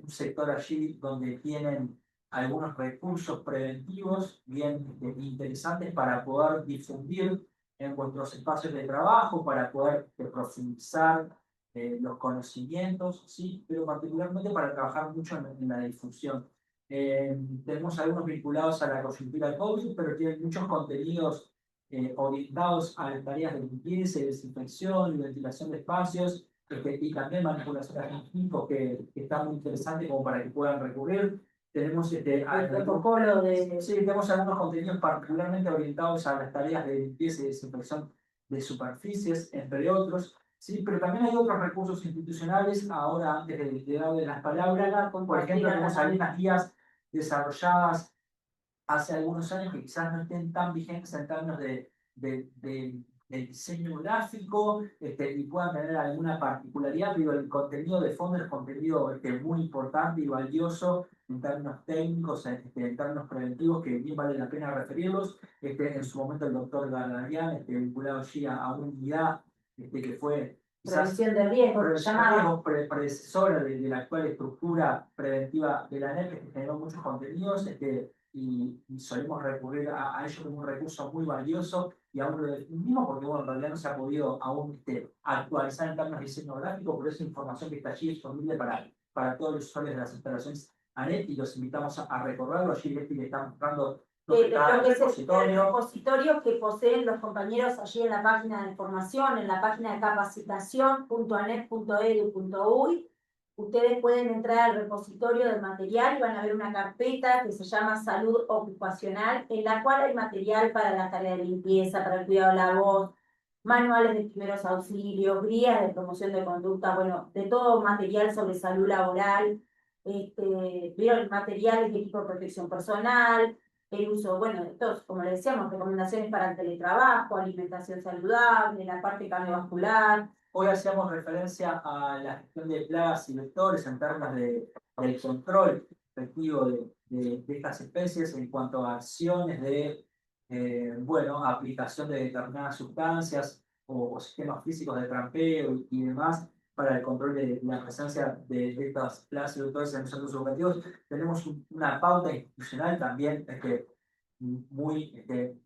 un sector allí donde tienen algunos recursos preventivos bien interesantes para poder difundir en vuestros espacios de trabajo, para poder profundizar los conocimientos, sí, pero particularmente para trabajar mucho en la difusión. Tenemos algunos vinculados a la coyuntura COVID, pero tienen muchos contenidos orientados a las tareas de limpieza y desinfección y ventilación de espacios, y también manipulación de químicos que está muy interesante como para que puedan recurrir. Tenemos El protocolo de... sí, tenemos algunos contenidos particularmente orientados a las tareas de limpieza y desinfección de superficies, entre otros. Sí, pero también hay otros recursos institucionales. Ahora, antes de darle las palabras, por ejemplo, tenemos algunas guías desarrolladas hace algunos años que quizás no estén tan vigentes en términos de diseño gráfico, y puedan tener alguna particularidad, pero el contenido de fondo es contenido muy importante y valioso en términos técnicos, en términos preventivos, que bien vale la pena referirlos. En su momento el doctor Galarian, vinculado allí a una unidad que fue quizás prevención de riesgo, llamada. predecesora de la actual estructura preventiva de la NEP, que generó muchos contenidos, y solemos recurrir a ello como un recurso muy valioso y aún lo defendimos porque bueno, en realidad no se ha podido aún actualizar en términos de diseño gráfico, pero esa información que está allí es disponible para todos los usuarios de las instalaciones ANET y los invitamos a recordarlo. Allí Leti le está mostrando Lo que es el repositorio que poseen los compañeros allí en la página de información, en la página de capacitación.anet.edu.uy. Ustedes pueden entrar al repositorio del material y van a ver una carpeta que se llama Salud Ocupacional, en la cual hay material para la tarea de limpieza, para el cuidado de la voz, manuales de primeros auxilios, guías de promoción de conducta, bueno, de todo material sobre salud laboral, vieron materiales de equipo de protección personal, el uso, bueno, de todos, como le decíamos, recomendaciones para el teletrabajo, alimentación saludable, la parte cardiovascular. Hoy hacíamos referencia a la gestión de plagas y vectores en términos del control efectivo de estas especies en cuanto a acciones de bueno, aplicación de determinadas sustancias o sistemas físicos de trampeo y demás para el control de la presencia de estas plagas y vectores en los centros educativos. Tenemos una pauta institucional también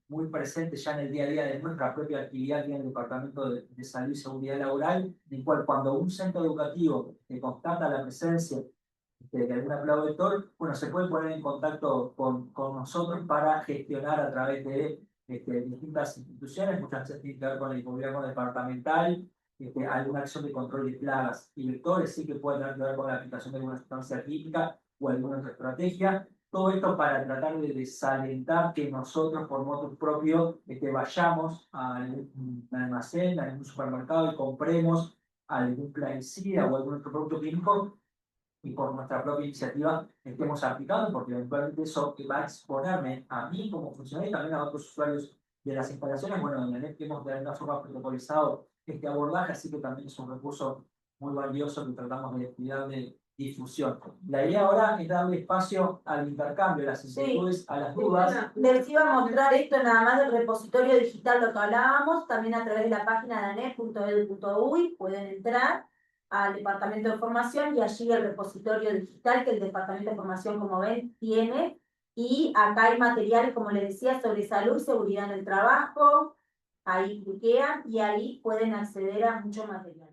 muy presente ya en el día a día de nuestra propia actividad en el Departamento de Salud y Seguridad Laboral, en el cual cuando un centro educativo constata la presencia de alguna plaga vector, bueno, se puede poner en contacto con nosotros para gestionar a través de distintas instituciones, muchas veces tiene que ver con el gobierno departamental, alguna acción de control de plagas y vectores, sí que puede tener que ver con la aplicación de alguna sustancia química o alguna otra estrategia. Todo esto para tratar de desalentar que nosotros, por motu propio, vayamos a algún almacén, a algún supermercado y compremos algún plaguicida o algún otro producto químico y por nuestra propia iniciativa estemos aplicando, porque eventualmente eso va a exponerme a mí como funcionario y también a otros usuarios de las instalaciones. Bueno, en la NET hemos de alguna forma protocolizado este abordaje, así que también es un recurso muy valioso que tratamos de cuidar de difusión. La idea ahora es darle espacio al intercambio, a las inquietudes, a las dudas. Les iba a mostrar esto nada más del repositorio digital, lo que hablábamos, también a través de la página de anet.edu.uy pueden entrar al Departamento de Formación y allí el repositorio digital que el Departamento de Formación, como ven, tiene. Y acá hay materiales, como les decía, sobre salud y seguridad en el trabajo. Ahí cliquean y ahí pueden acceder a mucho material.